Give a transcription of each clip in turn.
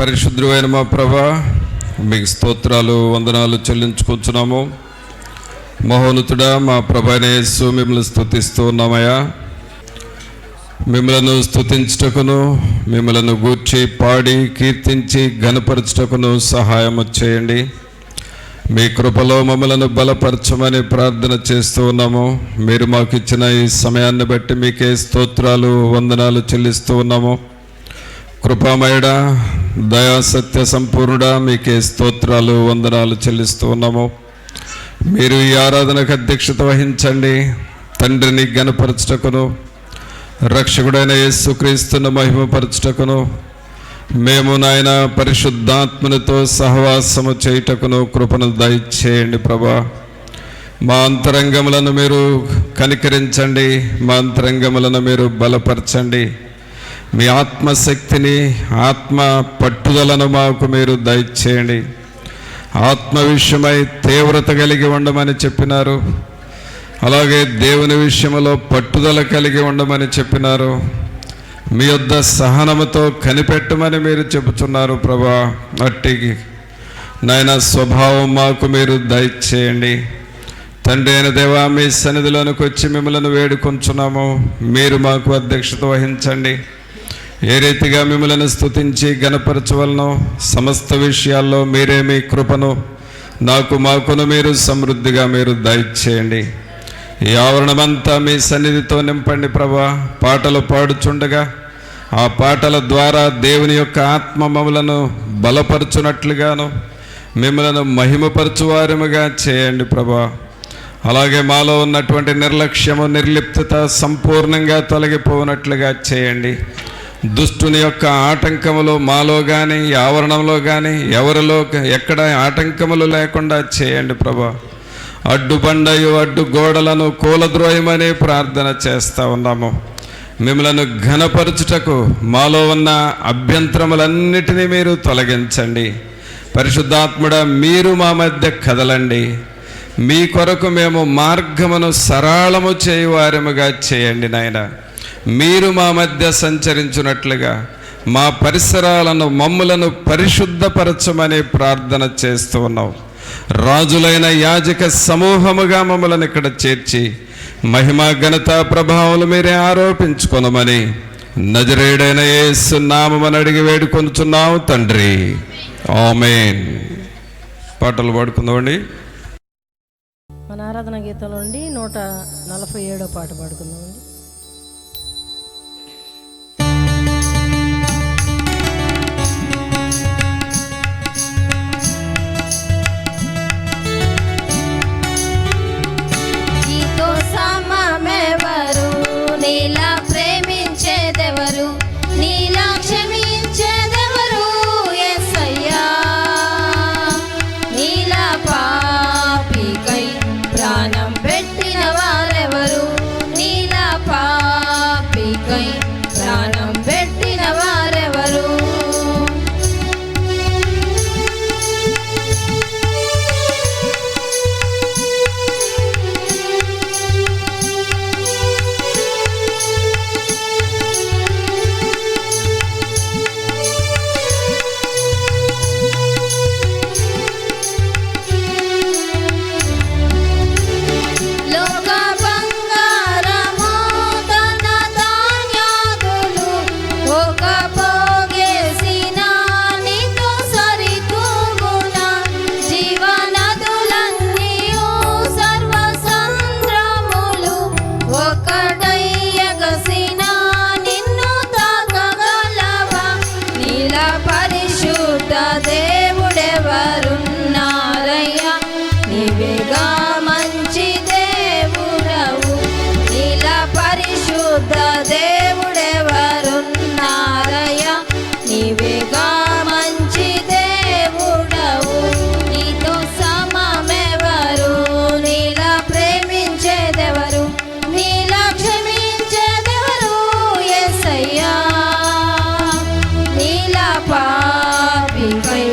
పరిశుద్ధుడైన మా ప్రభా, మీకు స్తోత్రాలు వందనాలు చెల్లించుకుంటున్నాము. మహోన్నతుడా మా ప్రభైన యేసు, మిమ్మల్ని స్తుతిస్తూ ఉన్నామయ్యా. మిమ్మలను స్తుతించుటకును, మిమ్మలను గూర్చి పాడి కీర్తించి ఘనపరచుటకును సహాయము చేయండి. మీ కృపలో మమ్మలను బలపరచమని ప్రార్థన చేస్తూ ఉన్నాము. మీరు మాకు ఇచ్చిన ఈ సమయాన్ని బట్టి మీకే స్తోత్రాలు వందనాలు చెల్లిస్తూ ఉన్నాము. కృపామయుడా, దయా సత్య సంపూర్ణుడా, మీకే స్తోత్రాలు వందనాలు చెల్లిస్తూ ఉన్నాము. మీరు ఈ ఆరాధనకు అధ్యక్షత వహించండి. తండ్రిని ఘనపరచుటకును, రక్షకుడైన యేసుక్రీస్తును మహిమపరచుటకును, మేము నాయన పరిశుద్ధాత్మనితో సహవాసము చేయుటకును కృపను దయచేయండి ప్రభా. మా అంతరంగములను మీరు కనికరించండి, మా అంతరంగములను మీరు బలపరచండి. మీ ఆత్మశక్తిని, ఆత్మ పట్టుదలను మాకు మీరు దయచేయండి. ఆత్మ విషయమై తీవ్రత కలిగి ఉండమని చెప్పినారు. అలాగే దేవుని విషయంలో పట్టుదల కలిగి ఉండమని చెప్పినారు. మీ యొద్ద సహనముతో కనిపెట్టమని మీరు చెబుతున్నారు ప్రభా. అట్టి నాయన స్వభావం మాకు మీరు దయచేయండి. తండ్రి అయిన దేవా, మీ సన్నిధిలోనికి వచ్చి మిమ్మల్ని వేడుకొంచున్నాము. మీరు మాకు అధ్యక్షత వహించండి. ఏ రీతిగా మిమ్మల్ని స్తుతించి ఘనపరచవలనో సమస్త విషయాల్లో మీరే మీ కృపను మాకును మీరు సమృద్ధిగా మీరు దయచేయండి. ఈ ఆవరణమంతా మీ సన్నిధితో నింపండి ప్రభా. పాటలు పాడుచుండగా ఆ పాటల ద్వారా దేవుని యొక్క ఆత్మ మమ్మలను బలపరచునట్లుగాను, మిమ్మలను మహిమపరచువారముగా చేయండి ప్రభా. అలాగే మాలో ఉన్నటువంటి నిర్లక్ష్యము, నిర్లిప్తత సంపూర్ణంగా తొలగిపోనట్లుగా చేయండి. దుష్టుని యొక్క ఆటంకములు మాలో కానీ, ఆవరణంలో కానీ, ఎవరిలో ఎక్కడ ఆటంకములు లేకుండా చేయండి ప్రభా. అడ్డుబండయు అడ్డు గోడలను కూలద్రోయమని ప్రార్థన చేస్తూ ఉన్నాము. మిమ్మలను ఘనపరచుటకు మాలో ఉన్న అభ్యంతరములన్నిటినీ మీరు తొలగించండి. పరిశుద్ధాత్ముడా, మీరు మా మధ్య కదలండి. మీ కొరకు మేము మార్గమును సరళము చేయువారముగా చేయండి నాయన. మీరు మా మధ్య సంచరించున్నట్లుగా మా పరిసరాలను, మమ్ములను పరిశుద్ధపరచమని ప్రార్థన చేస్తూ ఉన్నాం. రాజులైన యాజక సమూహముగా మమ్మల్ని ఇక్కడ చేర్చి మహిమ ఘనత ప్రభావాలు మీరే ఆరోపించుకొనమని నజరేయుడైన యేసు నామమున అడిగి వేడుకొనుచున్నాము తండ్రి, ఆమేన్. పాటలు పాడుకుందామండి. మన ఆరాధన గీతంలో నుండి 147వ పాట పాడుకుందామండి. నీలా ప్రేమించేదెవరు, నీలా క్షమించేదెవరు యేసయ్యా. నీలా పాపికై ప్రాణం పెట్టిన వారెవరు, నీలా పాపికై ప్రాణం పెట్టిన వారెవరు. దేవుడెవరున్నారయ్యా, నీవేగా మంచి దేవుడవు. నీలా పరిశుద్ధ దేవుడెవరున్నారయ్యా, నీవేగా మంచి దేవుడవు. నీతో సమమెవరు, నీలా ప్రేమించేదెవరు, నీలా క్షమించేదెవరు యేసయ్యా. నీలా పాపికై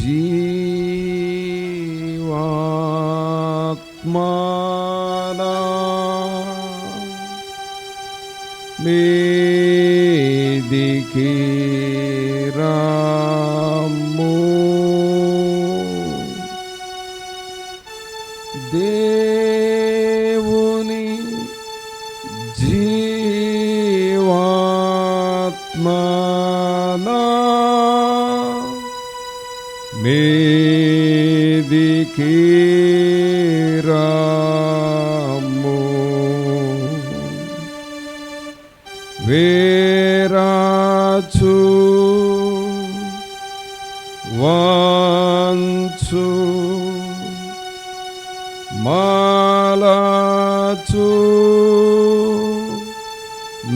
జీవాత్మానా మీదికి రాము, దేవుని జీవాత్మానా మీదికి రాము, వేరాచు వాంచు మాలాచు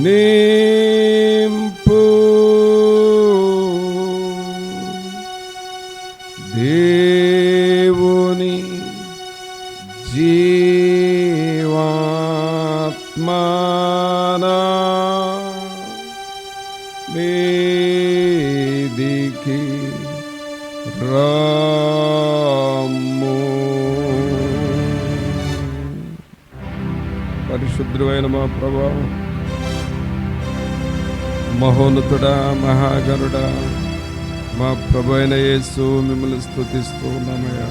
నింపు, దేవుని జీవాత్మానా మీదికి రాము. పరిశుద్ధుడైన మా ప్రభువా, మహోన్నతుడా, మహాగణుడా, మా ప్రభు అయిన యేసు, మిమ్మల్ని స్తుతిస్తూ ఉన్నామయ్యా.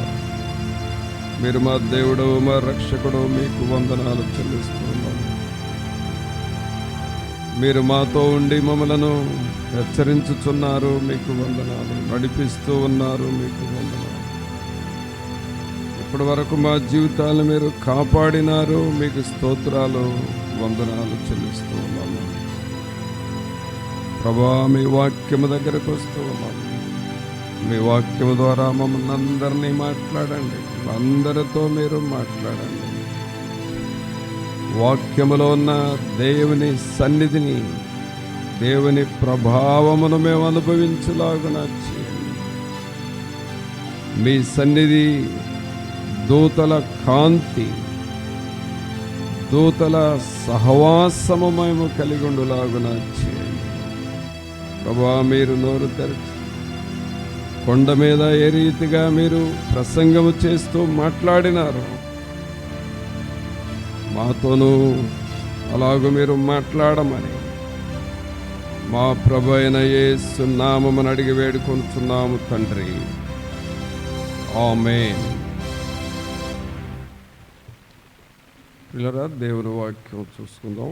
మీరు మా దేవుడు, మా రక్షకుడు, మీకు వందనాలు చెల్లిస్తూ ఉన్నాము. మీరు మాతో ఉండి మమ్మలను హెచ్చరించుచున్నారు, మీకు వందనాలు. నడిపిస్తూ ఉన్నారు, మీకు వందనాలు. ఇప్పటి వరకు మా జీవితాలను మీరు కాపాడినారు, మీకు స్తోత్రాలు, వందనాలు చెల్లిస్తూ ఉన్నాము. ప్రభా, మీ వాక్యము దగ్గరకు వస్తూ ఉన్నాము. మీ వాక్యము ద్వారా మమ్మల్ని అందరినీ మాట్లాడండి, అందరితో మీరు మాట్లాడండి. వాక్యములో ఉన్న దేవుని సన్నిధిని, దేవుని ప్రభావమును మేము అనుభవించలాగున చేయండి. మీ సన్నిధి దూతల కాంతి, దూతల సహవాసము మేము కలిగి ఉండులాగున చేయండి. ప్రభా, మీరు నోరు తెరచి కొండ మీద ఏ రీతిగా మీరు ప్రసంగము చేస్తూ మాట్లాడినారు, మాతోనూ అలాగూ మీరు మాట్లాడమని మా ప్రభు అయిన యేసు నామమున అడిగి వేడుకొనుచున్నాము తండ్రి. ఆమేన్. పిల్లరా, దేవుని వాక్యం చూసుకుందాం.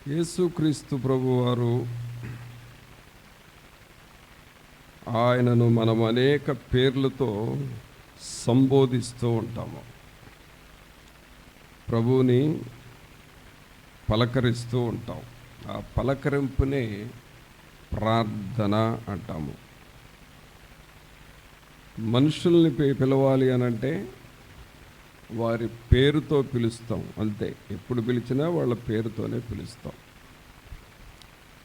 యేసుక్రీస్తు ప్రభువారు, ఆయనను మనం అనేక పేర్లతో సంబోధిస్తూ ఉంటాము. ప్రభువుని పలకరిస్తూ ఉంటాం. ఆ పలకరింపునే ప్రార్థన అంటాము. మనుషుల్ని పిలవాలి అనంటే వారి పేరుతో పిలుస్తాం, అంతే. ఎప్పుడు పిలిచినా వాళ్ళ పేరుతోనే పిలుస్తాం.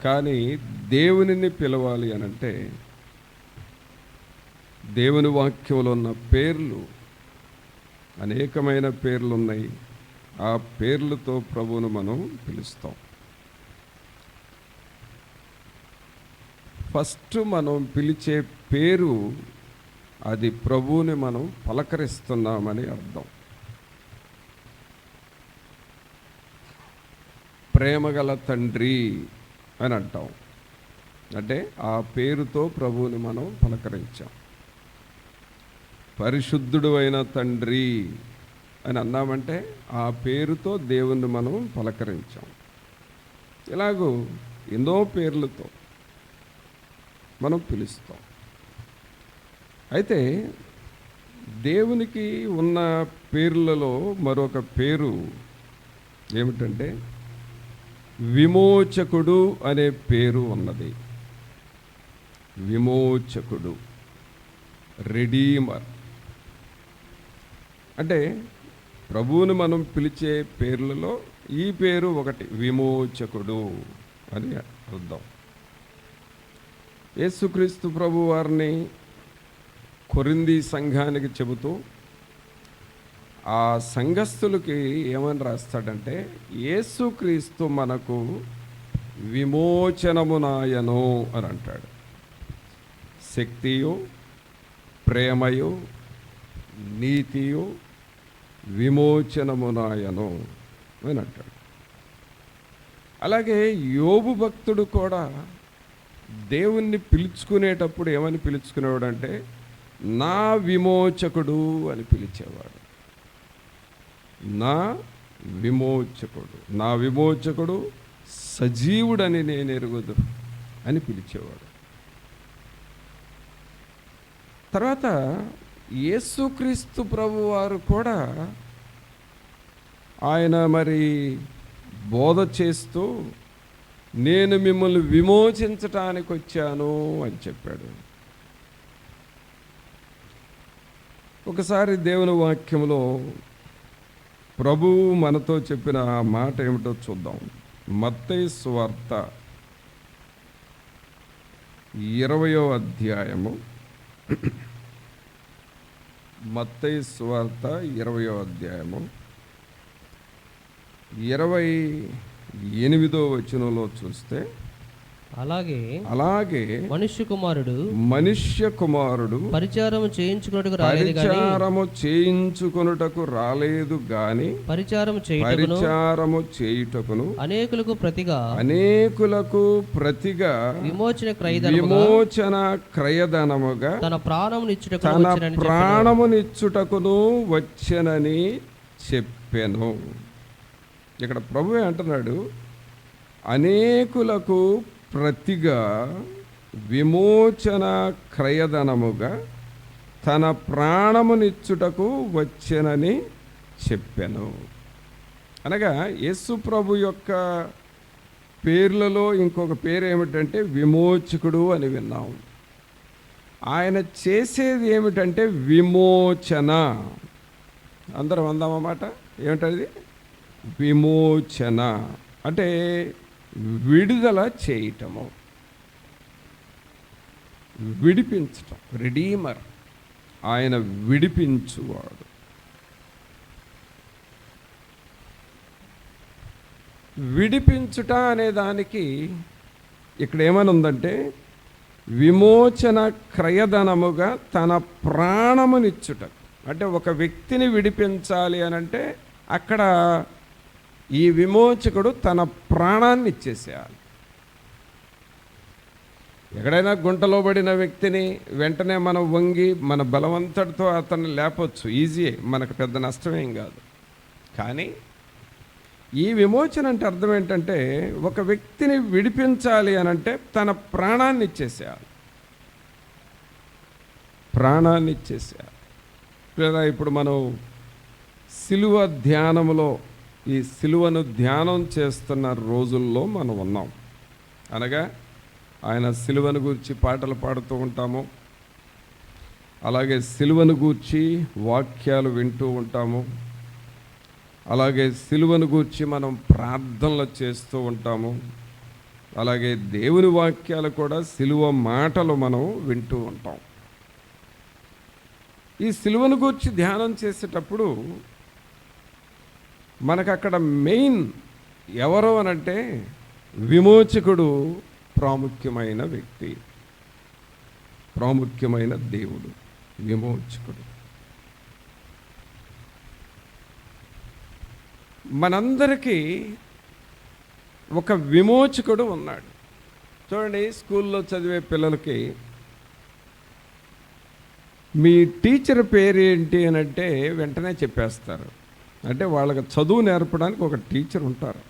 కానీ దేవునిని పిలవాలి అనంటే దేవుని వాక్యంలో ఉన్న పేర్లు, అనేకమైన పేర్లు ఉన్నాయి. ఆ పేర్లతో ప్రభువును మనం పిలుస్తాం. ఫస్ట్ మనం పిలిచే పేరు, అది ప్రభువుని మనం పలకరిస్తున్నామని అర్థం. ప్రేమగల తండ్రి అని అంటాం. అంటే ఆ పేరుతో ప్రభువుని మనం పలకరించాం. పరిశుద్ధుడు అయిన తండ్రి అని అన్నామంటే ఆ పేరుతో దేవుణ్ణి మనం పలకరించాం. ఇలాగూ ఎన్నో పేర్లతో మనం పిలుస్తాం. అయితే దేవునికి ఉన్న పేర్లలో మరొక పేరు ఏమిటంటే విమోచకుడు అనే పేరు ఉన్నది. విమోచకుడు, రెడీమర్. అంటే ప్రభువుని మనం పిలిచే పేర్లలో ఈ పేరు ఒకటి, విమోచకుడు అని అర్థం. యేసుక్రీస్తు ప్రభు వారిని కొరింథీ సంఘానికి చెబుతూ ఆ సంఘస్థులకి ఏమని రాస్తాడంటే, యేసుక్రీస్తు మనకు విమోచనమునాయను అని అంటాడు. శక్తియు, ప్రేమయు, నీతియు, విమోచనమునాయను అని అంటాడు. అలాగే యోబు భక్తుడు కూడా దేవుణ్ణి పిలుచుకునేటప్పుడు ఏమని పిలుచుకునేవాడంటే నా విమోచకుడు అని పిలిచేవాడు. నా విమోచకుడు, నా విమోచకుడు సజీవుడని నేను ఎరుగుదు అని పిలిచేవాడు. తర్వాత యేసుక్రీస్తు ప్రభువారు కూడా ఆయన మరి బోధ చేస్తూ నేను మిమ్మల్ని విమోచించటానికి వచ్చాను అని చెప్పాడు. ఒకసారి దేవుని వాక్యంలో ప్రభువు మనతో చెప్పిన ఆ మాట ఏమిటో చూద్దాం. మత్తయి సువార్త 20వ అధ్యాయము, మత్తయి సువార్త 20వ అధ్యాయము 28వ వచనంలో చూస్తే అలాగే మనుష్య కుమారుడు పరిచారము చేయించుకొనుటకు రాలేదు గాని పరిచారము చేయుటకును అనేకులకు ప్రతిగా విమోచన క్రయధనముగా తన ప్రాణమునిచ్చుటకును వచ్చెనని చెప్పెను. ఇక్కడ ప్రభువే అంటున్నాడు, అనేకులకు ప్రతిగా విమోచన క్రయధనముగా తన ప్రాణమునిచ్చుటకు వచ్చెనని చెప్పెను. అనగా యేసు ప్రభు యొక్క పేర్లలో ఇంకొక పేరు ఏమిటంటే విమోచకుడు అని విన్నాం. ఆయన చేసేది ఏమిటంటే విమోచన. అందరం అందామన్నమాట. ఏమిటది? విమోచన అంటే విడుదల చేయటము, విడిపించటం. రెడీమర్, ఆయన విడిపించువాడు. విడిపించుట అనే దానికి ఇక్కడ ఏమని ఉందంటే విమోచన క్రయధనముగా తన ప్రాణమునిచ్చుట. అంటే ఒక వ్యక్తిని విడిపించాలి అని అంటే అక్కడ ఈ విమోచకుడు తన ప్రాణాన్ని ఇచ్చేసేయాలి. ఎక్కడైనా గుంటలో పడిన వ్యక్తిని వెంటనే మనం వంగి మన బలవంతటితో అతన్ని లేపొచ్చు, ఈజీయే, మనకు పెద్ద నష్టమేం కాదు. కానీ ఈ విమోచన అంటే అర్థం ఏంటంటే ఒక వ్యక్తిని విడిపించాలి అని అంటే తన ప్రాణాన్ని ఇచ్చేసేయాలి. ప్రాణాన్ని ఇచ్చేసేయాలి. లేదా ఇప్పుడు మనం సిలువ ధ్యానంలో ఈ సిలువను ధ్యానం చేస్తున్న రోజుల్లో మనం ఉన్నాం. అనగా ఆయన సిలువను గూర్చి పాటలు పాడుతూ ఉంటాము, అలాగే సిలువను గూర్చి వాక్యాలు వింటూ ఉంటాము, అలాగే సిలువను గూర్చి మనం ప్రార్థనలు చేస్తూ ఉంటాము, అలాగే దేవుని వాక్యాలు కూడా సిలువ మాటలు మనం వింటూ ఉంటాం. ఈ సిలువను గూర్చి ధ్యానం చేసేటప్పుడు మనకు అక్కడ మెయిన్ ఎవరు అనంటే విమోచకుడు ప్రాముఖ్యమైన వ్యక్తి, ప్రాముఖ్యమైన దేవుడు విమోచకుడు. మనందరికీ ఒక విమోచకుడు ఉన్నాడు. చూడండి, స్కూల్లో చదివే పిల్లలకి మీ టీచర్ పేరు ఏంటి అని అంటే వెంటనే చెప్పేస్తారు. అంటే వాళ్ళకి చదువు నేర్పడానికి ఒక టీచర్ ఉంటారు.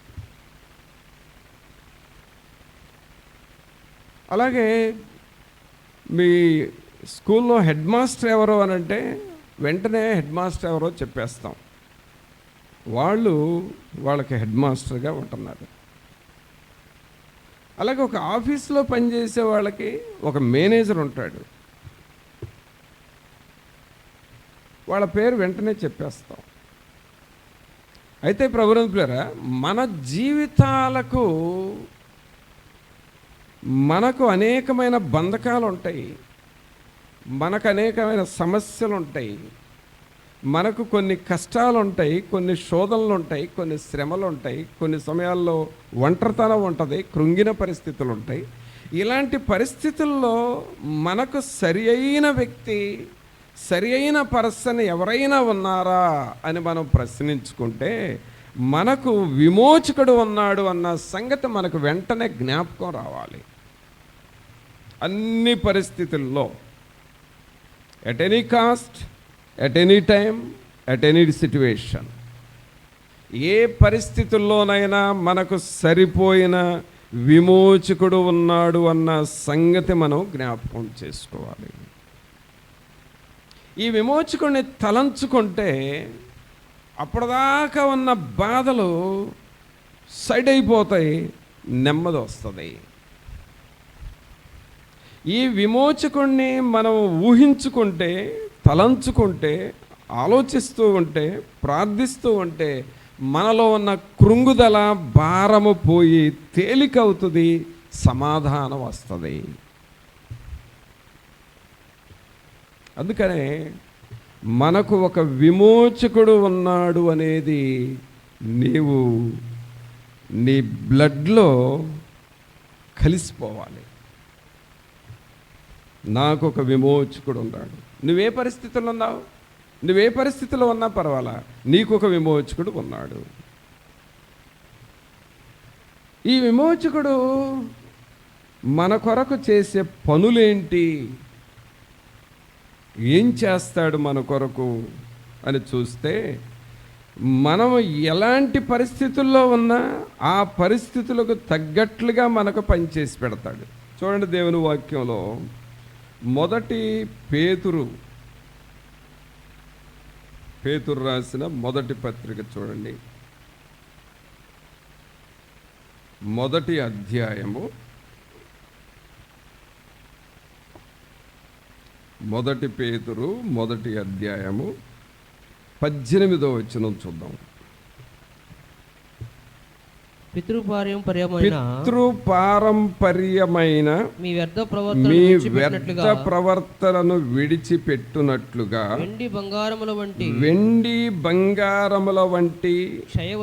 అలాగే మీ స్కూల్లో హెడ్ మాస్టర్ ఎవరో అని అంటే వెంటనే హెడ్ మాస్టర్ ఎవరో చెప్పేస్తాం. వాళ్ళకి హెడ్ మాస్టర్గా ఉంటున్నారు. అలాగే ఒక ఆఫీస్లో పనిచేసే వాళ్ళకి ఒక మేనేజర్ ఉంటాడు. వాళ్ళ పేరు వెంటనే చెప్పేస్తాం. అయితే ప్రభునంతులారా, మన జీవితాలకు మనకు అనేకమైన బంధకాలు ఉంటాయి, మనకు అనేకమైన సమస్యలు ఉంటాయి, మనకు కొన్ని కష్టాలు ఉంటాయి, కొన్ని శోధనలు ఉంటాయి, కొన్ని శ్రమలు ఉంటాయి, కొన్ని సమయాల్లో ఒంటరితనం ఉంటుంది, కృంగిన పరిస్థితులు ఉంటాయి. ఇలాంటి పరిస్థితుల్లో మనకు సరి అయిన వ్యక్తి, సరి అయిన పర్సన్ ఎవరైనా ఉన్నారా అని మనం ప్రశ్నించుకుంటే మనకు విమోచకుడు ఉన్నాడు అన్న సంగతి మనకు వెంటనే జ్ఞాపకం రావాలి. అన్ని పరిస్థితుల్లో, at any cost, at any time, at any situation, ఏ పరిస్థితుల్లోనైనా మనకు సరిపోయిన విమోచకుడు ఉన్నాడు అన్న సంగతి మనం జ్ఞాపకం చేసుకోవాలి. ఈ విమోచకుడిని తలంచుకుంటే అప్పటిదాకా ఉన్న బాధలు సైడ్ అయిపోతాయి, నెమ్మది వస్తుంది. ఈ విమోచకుడిని మనం ఊహించుకుంటే, తలంచుకుంటే, ఆలోచిస్తూ ఉంటే, ప్రార్థిస్తూ ఉంటే మనలో ఉన్న కృంగుదల, భారము పోయి తేలికవుతుంది, సమాధానం వస్తుంది. అందుకనే మనకు ఒక విమోచకుడు ఉన్నాడు అనేది నీవు నీ బ్లడ్లో కలిసిపోవాలి. నాకు ఒక విమోచకుడు ఉన్నాడు. నువ్వే పరిస్థితుల్లో ఉన్నావు, నువ్వే పరిస్థితిలో ఉన్నా పర్వాలా, నీకు ఒక విమోచకుడు ఉన్నాడు. ఈ విమోచకుడు మన కొరకు చేసే పనులేంటి, ఏం చేస్తాడు మన కొరకు అని చూస్తే, మనం ఎలాంటి పరిస్థితుల్లో ఉన్నా ఆ పరిస్థితులకు తగ్గట్లుగా మనకు పనిచేసి పెడతాడు. చూడండి, దేవుని వాక్యంలో మొదటి పేతురు రాసిన మొదటి పత్రిక చూడండి, మొదటి అధ్యాయము, మొదటి పేతురు మొదటి అధ్యాయము 18వ వచనం చూద్దాం. పితృపారంపర్యమైన మీ వ్యర్థ ప్రవర్తనను విడిచిపెట్టునట్లుగా వెండి బంగారముల వంటి క్షయ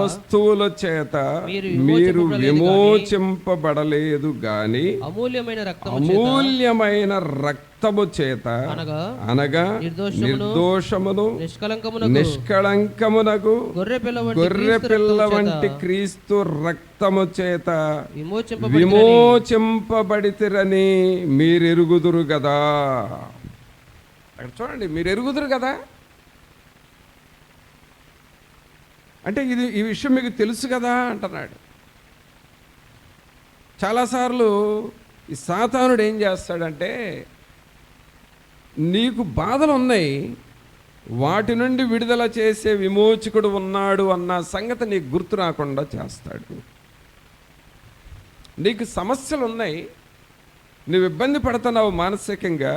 వస్తువుల చేత మీరు విమోచింపబడలేదు గాని అమూల్యమైన రక్తము చేత, అనగా నిర్దోషమును నిష్కళంకమునకు గొర్రె పిల్ల వంటి క్రీస్తు రక్తము చేత విమోచింపబడితిరని మీరెరుగుదురు కదా. అక్కడ చూడండి, మీరు ఎరుగుదురు కదా అంటే ఈ విషయం మీకు తెలుసు కదా అంటున్నాడు. చాలాసార్లు ఈ సాతానుడు ఏం చేస్తాడంటే, నీకు బాధలు ఉన్నాయి, వాటి నుండి విడుదల చేసే విమోచకుడు ఉన్నాడు అన్న సంగతి నీకు గుర్తు రాకుండా చేస్తాడు. నీకు సమస్యలు ఉన్నాయి, నువ్వు ఇబ్బంది పడుతున్నావు మానసికంగా,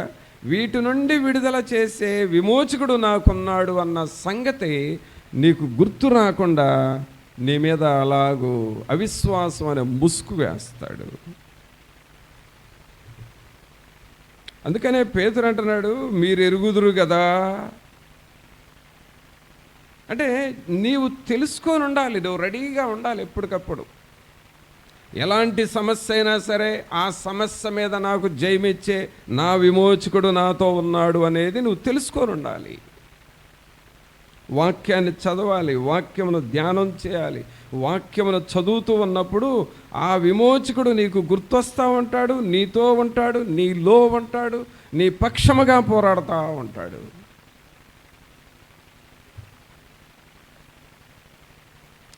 వీటి నుండి విడుదల చేసే విమోచకుడు నాకున్నాడు అన్న సంగతి నీకు గుర్తు రాకుండా నీ మీద అలాగూ అవిశ్వాసం అనే ముసుగు వేస్తాడు. అందుకనే పేతురు అంటున్నాడు, మీరు ఎరుగుదురు కదా అంటే నీవు తెలుసుకొని ఉండాలి, నువ్వు రెడీగా ఉండాలి ఎప్పటికప్పుడు. ఎలాంటి సమస్య అయినా సరే ఆ సమస్య మీద నాకు జయమిచ్చే నా విమోచకుడు నాతో ఉన్నాడు అనేది నువ్వు తెలుసుకొని ఉండాలి. వాక్యాన్ని చదవాలి, వాక్యమును ధ్యానం చేయాలి. వాక్యమును చదువుతూ ఉన్నప్పుడు ఆ విమోచకుడు నీకు గుర్తొస్తూ ఉంటాడు, నీతో ఉంటాడు, నీలో ఉంటాడు, నీ పక్షముగా పోరాడుతూ ఉంటాడు.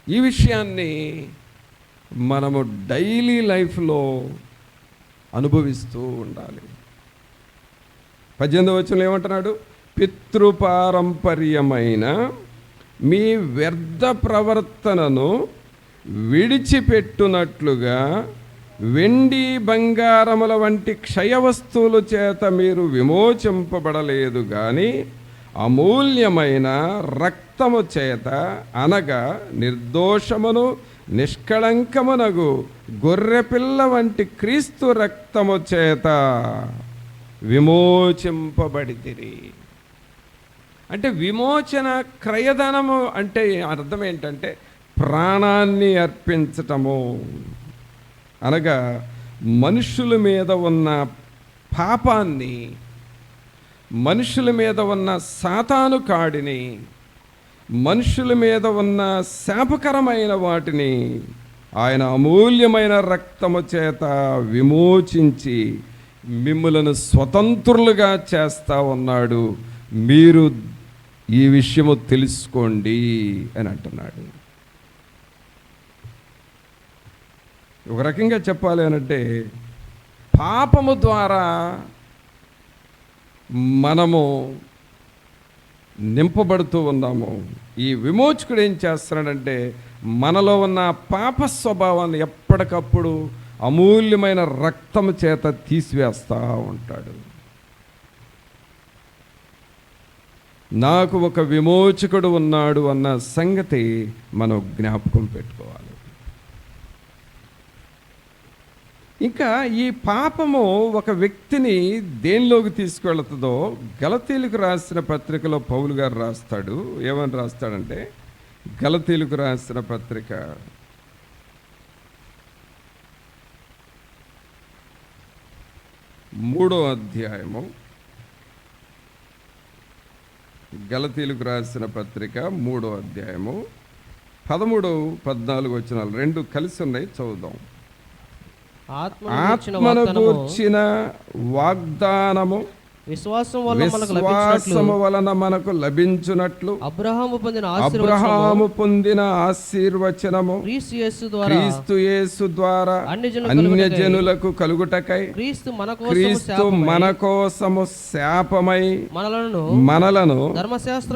ఈ విషయాన్ని మనము డైలీ లైఫ్లో అనుభవిస్తూ ఉండాలి. 18వ వచనంలో ఏమంటున్నాడు? పితృపారంపర్యమైన మీ వ్యర్థ ప్రవర్తనను విడిచిపెట్టునట్లుగా వెండి బంగారముల వంటి క్షయ వస్తువుల చేత మీరు విమోచింపబడలేదు కానీ అమూల్యమైన రక్తము చేత, అనగా నిర్దోషమును నిష్కళంకమునగు గొర్రెపిల్ల వంటి క్రీస్తు రక్తము చేత విమోచింపబడితిరి. అంటే విమోచన క్రయధనము అంటే అర్థం ఏంటంటే ప్రాణాన్ని అర్పించటము. అనగా మనుషుల మీద ఉన్న పాపాన్ని, మనుషుల మీద ఉన్న సాతాను కాడిని, మనుషుల మీద ఉన్న శాపకరమైన వాటిని ఆయన అమూల్యమైన రక్తము చేత విమోచించి మిమ్ములను స్వతంత్రులుగా చేస్తా ఉన్నాడు. మీరు ఈ విషయము తెలుసుకోండి అని అంటున్నాడు. ఒక రకంగా చెప్పాలి అనంటే, పాపము ద్వారా మనము నింపబడుతూ ఉన్నాము. ఈ విమోచకుడు ఏం చేస్తున్నాడంటే, మనలో ఉన్న పాప స్వభావాన్ని ఎప్పటికప్పుడు అమూల్యమైన రక్తము చేత తీసివేస్తూ ఉంటాడు. నాకు ఒక విమోచకుడు ఉన్నాడు అన్న సంగతి మనం జ్ఞాపకం పెట్టుకోవాలి. ఇంకా ఈ పాపము ఒక వ్యక్తిని దేనిలోకి తీసుకువెళుతుందో గలతీలకు రాసిన పత్రికలో పౌలు గారు రాస్తాడు. ఏమని రాస్తాడంటే, గలతీలకు రాసిన పత్రిక 3వ అధ్యాయము, గలతీలకు రాసిన పత్రిక 3వ అధ్యాయము 13, 14 వచనాలు రెండు కలిసి ఉన్నాయి, చదువుదాం. ఆత్మను గూర్చిన వాగ్దానము విశ్వాసము వలన మనకు లభించునట్లు అబ్రహాము పొందిన ఆశీర్వచనము క్రీస్తు యేసు ద్వారా అన్యజనులకు కలుగుటకై క్రీస్తు మన కోసము శాపమై మనలను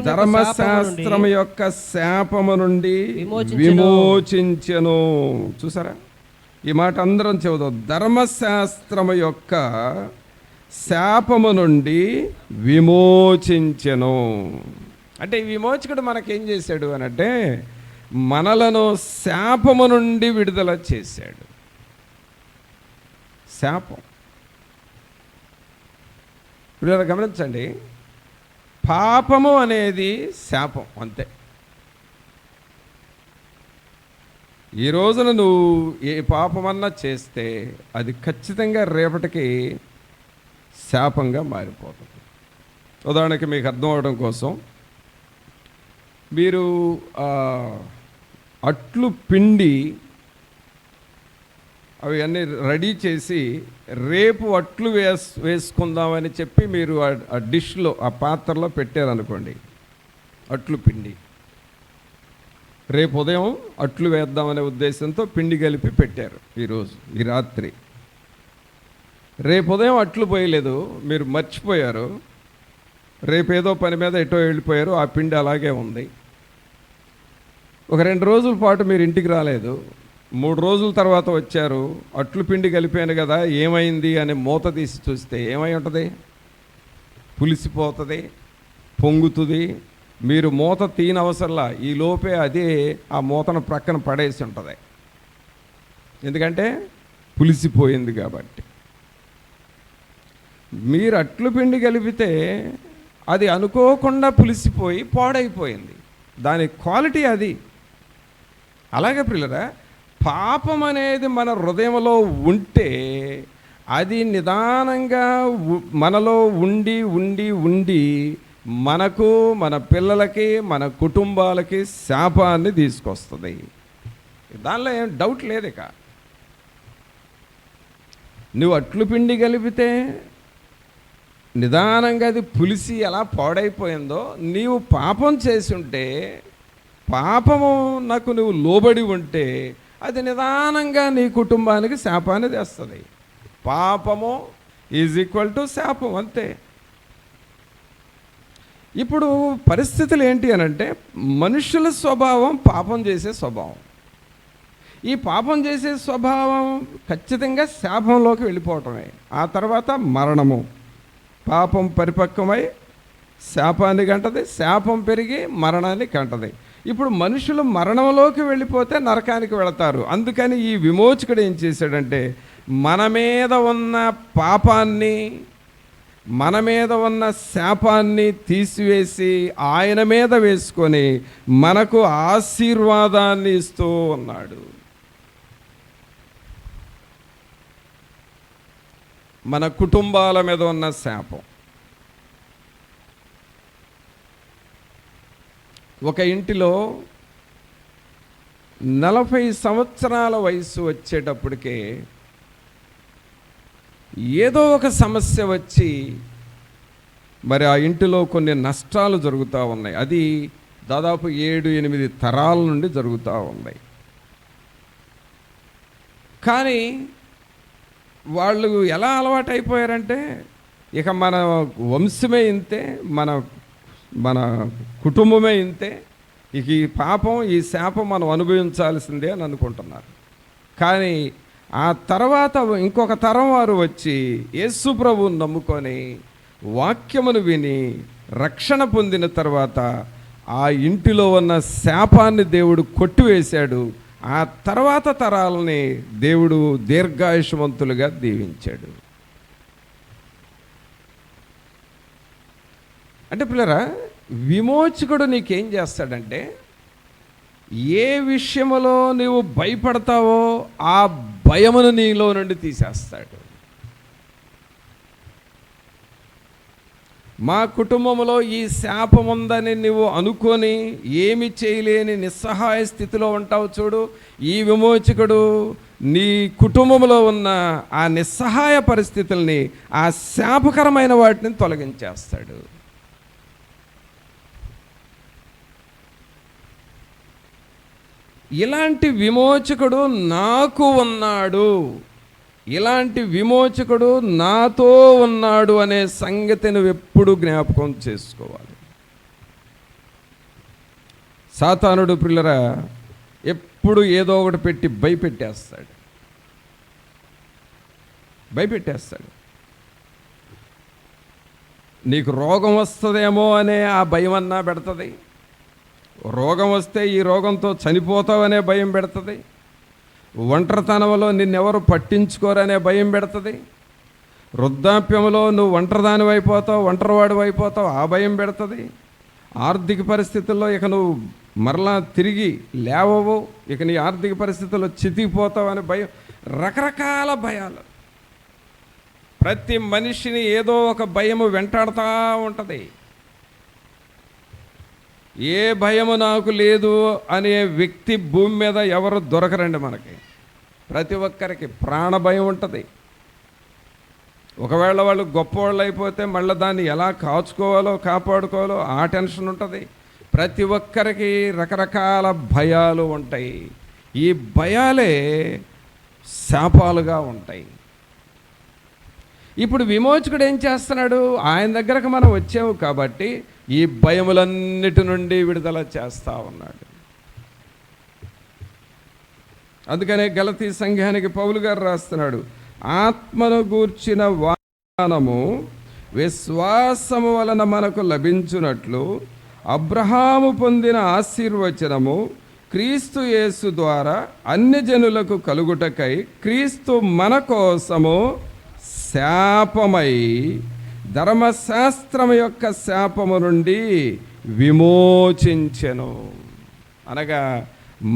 ధర్మశాస్త్రము యొక్క శాపము నుండి విమోచించెను. చూసారా, ఈ మాట అందరం చదువుదాం. ధర్మశాస్త్రము యొక్క శాపము నుండి విమోచించెను. అంటే ఈ విమోచకుడు మనకేం చేశాడు అనంటే, మనలను శాపము నుండి విడుదల చేశాడు. శాపం ఇప్పుడు గమనించండి, పాపము అనేది శాపం అంతే. ఈ రోజున నువ్వు ఏ పాపమన్నా చేస్తే అది ఖచ్చితంగా రేపటికి శాపంగా మారిపోతుంది. ఉదాహరణకి మీకు అర్థం అవడం కోసం, మీరు అట్లు పిండి అవి అన్నీ రెడీ చేసి రేపు అట్లు వేసుకుందామని చెప్పి మీరు ఆ డిష్లో, ఆ పాత్రలో పెట్టారనుకోండి, అట్లు పిండి. రేపు ఉదయం అట్లు వేద్దామనే ఉద్దేశంతో పిండి కలిపి పెట్టారు ఈ రాత్రి. రేపు ఉదయం అట్లు పోయలేదు, మీరు మర్చిపోయారు, రేపేదో పని మీద ఎటో వెళ్ళిపోయారు, ఆ పిండి అలాగే ఉంది. ఒక 2 రోజుల పాటు మీరు ఇంటికి రాలేదు, 3 రోజుల తర్వాత వచ్చారు, అట్లు పిండి కలిపాను కదా ఏమైంది అని మూత తీసి చూస్తే ఏమై ఉంటుంది? పులిసిపోతుంది, పొంగుతుంది. మీరు మూత తీయనవసరంలా, ఈ లోపే అదే ఆ మూతను ప్రక్కన పడేసి ఉంటుంది, ఎందుకంటే పులిసిపోయింది కాబట్టి. మీరు అట్లు పిండి కలిపితే అది అనుకోకుండా పులిసిపోయి పాడైపోయింది, దాని క్వాలిటీ అది. అలాగే ప్రియులారా, పాపం అనేది మన హృదయంలో ఉంటే అది నిదానంగా మనలో ఉండి ఉండి ఉండి మనకు, మన పిల్లలకి, మన కుటుంబాలకి శాపాన్ని తీసుకొస్తుంది. దానిలో ఏం డౌట్ లేదు. ఇక నువ్వు అట్లు పిండి కలిపితే నిదానంగా అది పులిసి ఎలా పాడైపోయిందో, నీవు పాపం చేసి ఉంటే, పాపము నాకు నువ్వు లోబడి ఉంటే అది నిదానంగా నీ కుటుంబానికి శాపాన్ని తెస్తుంది. పాపము ఈజ్ ఈక్వల్ టు శాపం, అంతే. ఇప్పుడు పరిస్థితులు ఏంటి అనంటే, మనుషుల స్వభావం పాపం చేసే స్వభావం. ఈ పాపం చేసే స్వభావం ఖచ్చితంగా శాపంలోకి వెళ్ళిపోవటమే. ఆ తర్వాత మరణము. పాపం పరిపక్వమై శాపాన్ని కంటది, శాపం పెరిగి మరణాన్ని కంటది. ఇప్పుడు మనుషులు మరణంలోకి వెళ్ళిపోతే నరకానికి వెళతారు. అందుకని ఈ విమోచకుడు ఏం చేశాడంటే, మన మీద ఉన్న పాపాన్ని, మన మీద ఉన్న శాపాన్ని తీసివేసి ఆయన మీద వేసుకొని మనకు ఆశీర్వాదాన్ని ఇస్తూ ఉన్నాడు. మన కుటుంబాల మీద ఉన్న శాపం. ఒక ఇంటిలో 40 సంవత్సరాల వయసు వచ్చేటప్పటికే ఏదో ఒక సమస్య వచ్చి మరి ఆ ఇంటిలో కొన్ని నష్టాలు జరుగుతూ ఉన్నాయి. అది దాదాపు 7-8 తరాల నుండి జరుగుతూ ఉన్నాయి. కానీ వాళ్ళు ఎలా అలవాటు అయిపోయారంటే, ఇక మన వంశమే ఇంతే, మన మన కుటుంబమే ఇంతే, ఇక ఈ పాపం ఈ శాపం మనం అనుభవించాల్సిందే అని అనుకుంటున్నారు. కానీ ఆ తర్వాత ఇంకొక తరం వారు వచ్చి యేసు ప్రభువుని నమ్ముకొని వాక్యమును విని రక్షణ పొందిన తర్వాత ఆ ఇంటిలో ఉన్న శాపాన్ని దేవుడు కొట్టివేశాడు. ఆ తర్వాత తరాలని దేవుడు దీర్ఘాయుషవంతులుగా దీవించాడు. అంటే పిల్లరా, విమోచకుడు నీకేం చేస్తాడంటే, ఏ విషయంలో నువ్వు భయపడతావో ఆ భయమును నీలో నుండి తీసేస్తాడు. మా కుటుంబంలో ఈ శాపం ఉందని నువ్వు అనుకొని ఏమి చేయలేని నిస్సహాయ స్థితిలో ఉంటావు చూడు, ఈ విమోచకుడు నీ కుటుంబంలో ఉన్న ఆ నిస్సహాయ పరిస్థితుల్ని, ఆ శాపకరమైన వాటిని తొలగించేస్తాడు. ఇలాంటి విమోచకుడు నాకు ఉన్నాడు, ఇలాంటి విమోచకుడు నాతో ఉన్నాడు అనే సంగతి నువ్వు ఎప్పుడు జ్ఞాపకం చేసుకోవాలి. సాతానుడు పిల్లరా ఎప్పుడు ఏదో ఒకటి పెట్టి భయపెట్టేస్తాడు. నీకు రోగం వస్తుందేమో అనే ఆ భయం అన్నా పెడుతుంది. రోగం వస్తే ఈ రోగంతో చనిపోతావనే భయం పెడుతుంది. ఒంటరితనంలో నిన్నెవరు పట్టించుకోరనే భయం పెడుతుంది. వృద్ధాప్యంలో నువ్వు ఒంటరిదానివి అయిపోతావు, ఒంటరివాడు అయిపోతావు, ఆ భయం పెడుతుంది. ఆర్థిక పరిస్థితుల్లో ఇక నువ్వు మరలా తిరిగి లేవవు, ఇక నీ ఆర్థిక పరిస్థితుల్లో చితికిపోతావు అనే భయం. రకరకాల భయాలు. ప్రతి మనిషిని ఏదో ఒక భయము వెంటాడుతూ ఉంటుంది. ఏ భయము నాకు లేదు అనే వ్యక్తి భూమి మీద ఎవరు దొరకరండి మనకి. ప్రతి ఒక్కరికి ప్రాణ భయం ఉంటుంది. ఒకవేళ వాళ్ళు గొప్పవాళ్ళు అయిపోతే మళ్ళీ దాన్ని ఎలా కాచుకోవాలో కాపాడుకోవాలో ఆ టెన్షన్ ఉంటుంది. ప్రతి ఒక్కరికి రకరకాల భయాలు ఉంటాయి. ఈ భయాలే శాపాలుగా ఉంటాయి. ఇప్పుడు విమోచకుడు ఏం చేస్తున్నాడు? ఆయన దగ్గరకు మనం వచ్చాము కాబట్టి ఈ భయములన్నిటి నుండి విడుదల చేస్తూ ఉన్నాడు. అందుకనే గలతీ సంఘానికి పౌలు గారు రాస్తున్నాడు, ఆత్మను గూర్చిన వాగ్దానము విశ్వాసము వలన మనకు లభించునట్లు అబ్రహాము పొందిన ఆశీర్వచనము క్రీస్తు యేసు ద్వారా అన్ని జనులకు కలుగుటకై క్రీస్తు మన కోసము శాపమై ధర్మశాస్త్రం యొక్క శాపము నుండి విమోచించెను. అనగా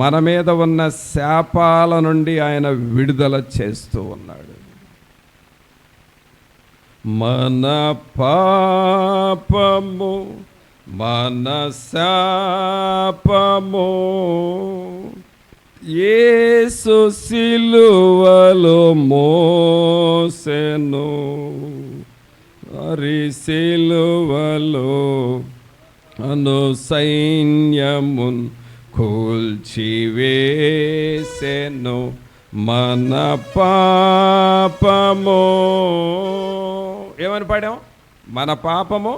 మన మీద ఉన్న శాపాల నుండి ఆయన విడుదల చేస్తూ ఉన్నాడు. మన పాపము మన శాపము యేసు సిలువలో మోసెను, హరి సిలువలో అను సైన్యమున్ కూల్చివేసెను. మన పాపము ఏమని పాడాం? మన పాపము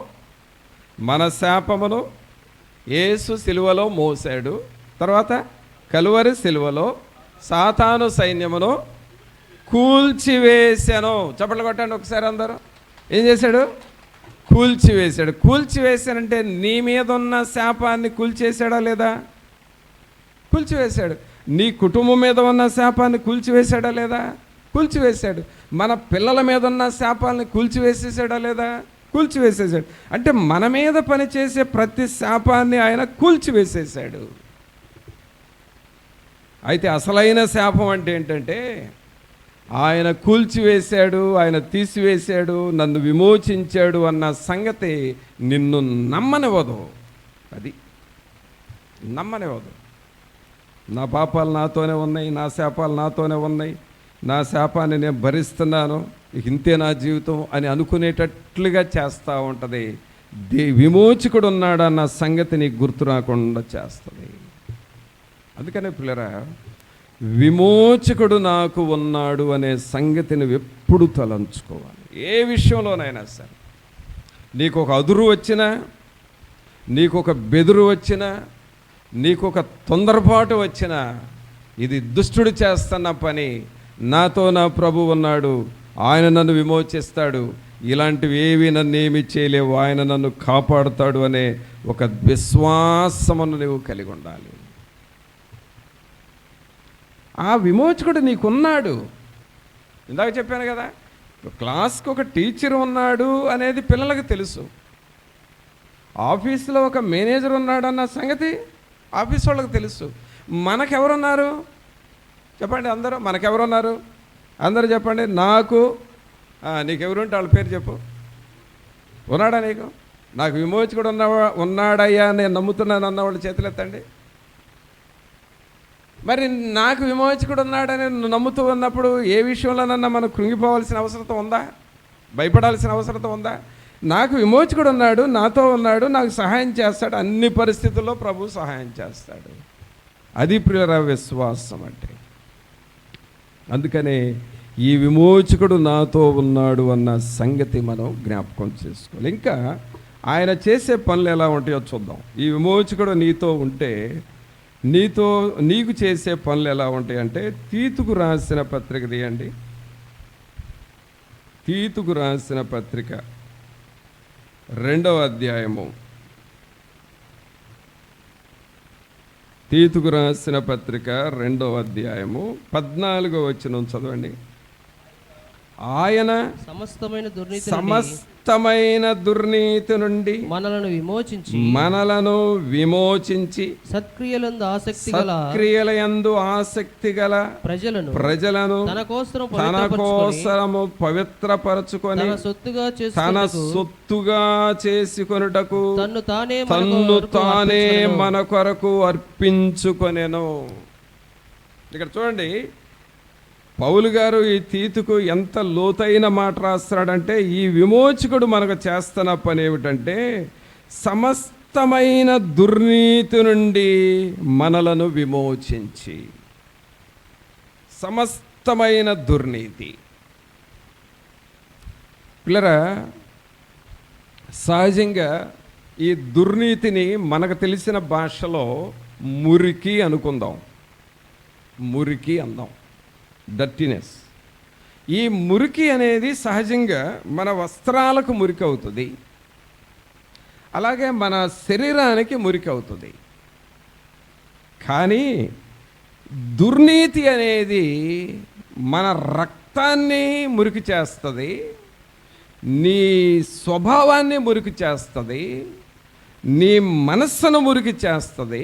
మన శాపమును యేసు సిలువలో మోసాడు. తర్వాత కలువరి సిలువలో సాతాను సైన్యమును కూల్చివేశాను. చప్పట్లు కొట్టండి ఒకసారి అందరూ. ఏం చేశాడు? కూల్చివేశాడు. కూల్చివేశానంటే నీ మీద ఉన్న శాపాన్ని కూల్చేశాడా లేదా? కూల్చివేశాడు. నీ కుటుంబం మీద ఉన్న శాపాన్ని కూల్చివేశాడా లేదా? కూల్చివేశాడు. మన పిల్లల మీద ఉన్న శాపాన్ని కూల్చివేసేసాడా లేదా? కూల్చివేసేసాడు. అంటే మన మీద పనిచేసే ప్రతి శాపాన్ని ఆయన కూల్చివేసేసాడు. అయితే అసలైన శాపం అంటే ఏంటంటే ఆయన కూల్చివేశాడు, ఆయన తీసివేశాడు, నన్ను విమోచించాడు అన్న సంగతి నిన్ను నమ్మనివ్వదు. అది నమ్మనివ్వదు. నా పాపాలు నాతోనే ఉన్నాయి, నా శాపాలు నాతోనే ఉన్నాయి, నా శాపాన్ని నేను భరిస్తున్నాను, ఇంతే నా జీవితం అని అనుకునేటట్లుగా చేస్తూ ఉంటుంది. విమోచకుడు ఉన్నాడన్న సంగతి నీకు గుర్తు రాకుండా చేస్తుంది. అందుకనే పిల్లరా, విమోచకుడు నాకు ఉన్నాడు అనే సంగతిని ఎప్పుడు తలంచుకోవాలి. ఏ విషయంలోనైనా సరే, నీకు ఒక అదురు వచ్చినా, నీకు ఒక బెదురు వచ్చినా, నీకు ఒక తొందరపాటు వచ్చినా, ఇది దుష్టుడు చేస్తున్న పని, నాతో నా ప్రభు ఉన్నాడు, ఆయన నన్ను విమోచిస్తాడు, ఇలాంటివి ఏవి నన్ను ఏమి చేయలేవు, ఆయన నన్ను కాపాడుతాడు అనే ఒక విశ్వాసమును నువ్వు కలిగి ఉండాలి. ఆ విమోచకుడు నీకున్నాడు. ఇందాక చెప్పాను కదా, క్లాస్కి ఒక టీచర్ ఉన్నాడు అనేది పిల్లలకు తెలుసు. ఆఫీసులో ఒక మేనేజర్ ఉన్నాడు అన్న సంగతి ఆఫీస్ వాళ్ళకి తెలుసు. మనకెవరున్నారు చెప్పండి? అందరూ మనకెవరున్నారు? అందరూ చెప్పండి. నాకు నీకెవరుంటే వాళ్ళ పేరు చెప్పు. ఉన్నాడా నీకు? నాకు విమోచకుడు ఉన్నాడయ్యా నేను నమ్ముతున్నాను అన్నవాళ్ళు చేతులు ఎత్తండి. మరి నాకు విమోచకుడు ఉన్నాడని నమ్ముతూ ఉన్నప్పుడు ఏ విషయంలోనన్నా మనం కృంగిపోవాల్సిన అవసరం ఉందా? భయపడాల్సిన అవసరం ఉందా? నాకు విమోచకుడు ఉన్నాడు, నాతో ఉన్నాడు, నాకు సహాయం చేస్తాడు, అన్ని పరిస్థితుల్లో ప్రభు సహాయం చేస్తాడు. అది ప్రియుల విశ్వాసం అంటే. అందుకనే ఈ విమోచకుడు నాతో ఉన్నాడు అన్న సంగతి మనం జ్ఞాపకం చేసుకోవాలి. ఇంకా ఆయన చేసే పనులు ఎలా ఉంటాయో చూద్దాం. ఈ విమోచకుడు నీతో ఉంటే నీకు చేసే పనులు ఎలా ఉంటాయంటే, తీతుకు రాసిన పత్రిక తీయండి. తీతుకు రాసిన పత్రిక 2వ అధ్యాయము. తీతుకు రాసిన పత్రిక 2వ అధ్యాయము 14వ వచనం చదవండి. ఆయన సమస్తమైన దుర్నీతి నుండి మనలను విమోచించి సత్క్రియలందు ఆసక్తి గల ప్రజలను తన కోసము పవిత్రపరచుకొని తన సొత్తుగా చేసుకొనుటకు తన్ను తానే మన కొరకు అర్పించుకొనెను. ఇక్కడ చూడండి, పౌలు గారు ఈ తీతుకు ఎంత లోతైన మాట రాస్తున్నాడంటే, ఈ విమోచకుడు మనకు చేస్తున్న పని ఏమిటంటే, సమస్తమైన దుర్నీతి నుండి మనలను విమోచించి. సమస్తమైన దుర్నీతి. పిల్లరా, సహజంగా ఈ దుర్నీతిని మనకు తెలిసిన భాషలో మురికి అనుకుందాం. మురికి అందాం, డర్టీనెస్. ఈ మురికి అనేది సహజంగా మన వస్త్రాలకు మురికి అవుతుంది, అలాగే మన శరీరానికి మురికి అవుతుంది. కానీ దుర్నీతి అనేది మన రక్తాన్ని మురికి చేస్తుంది, నీ స్వభావాన్ని మురికి చేస్తుంది, నీ మనస్సును మురికి చేస్తుంది,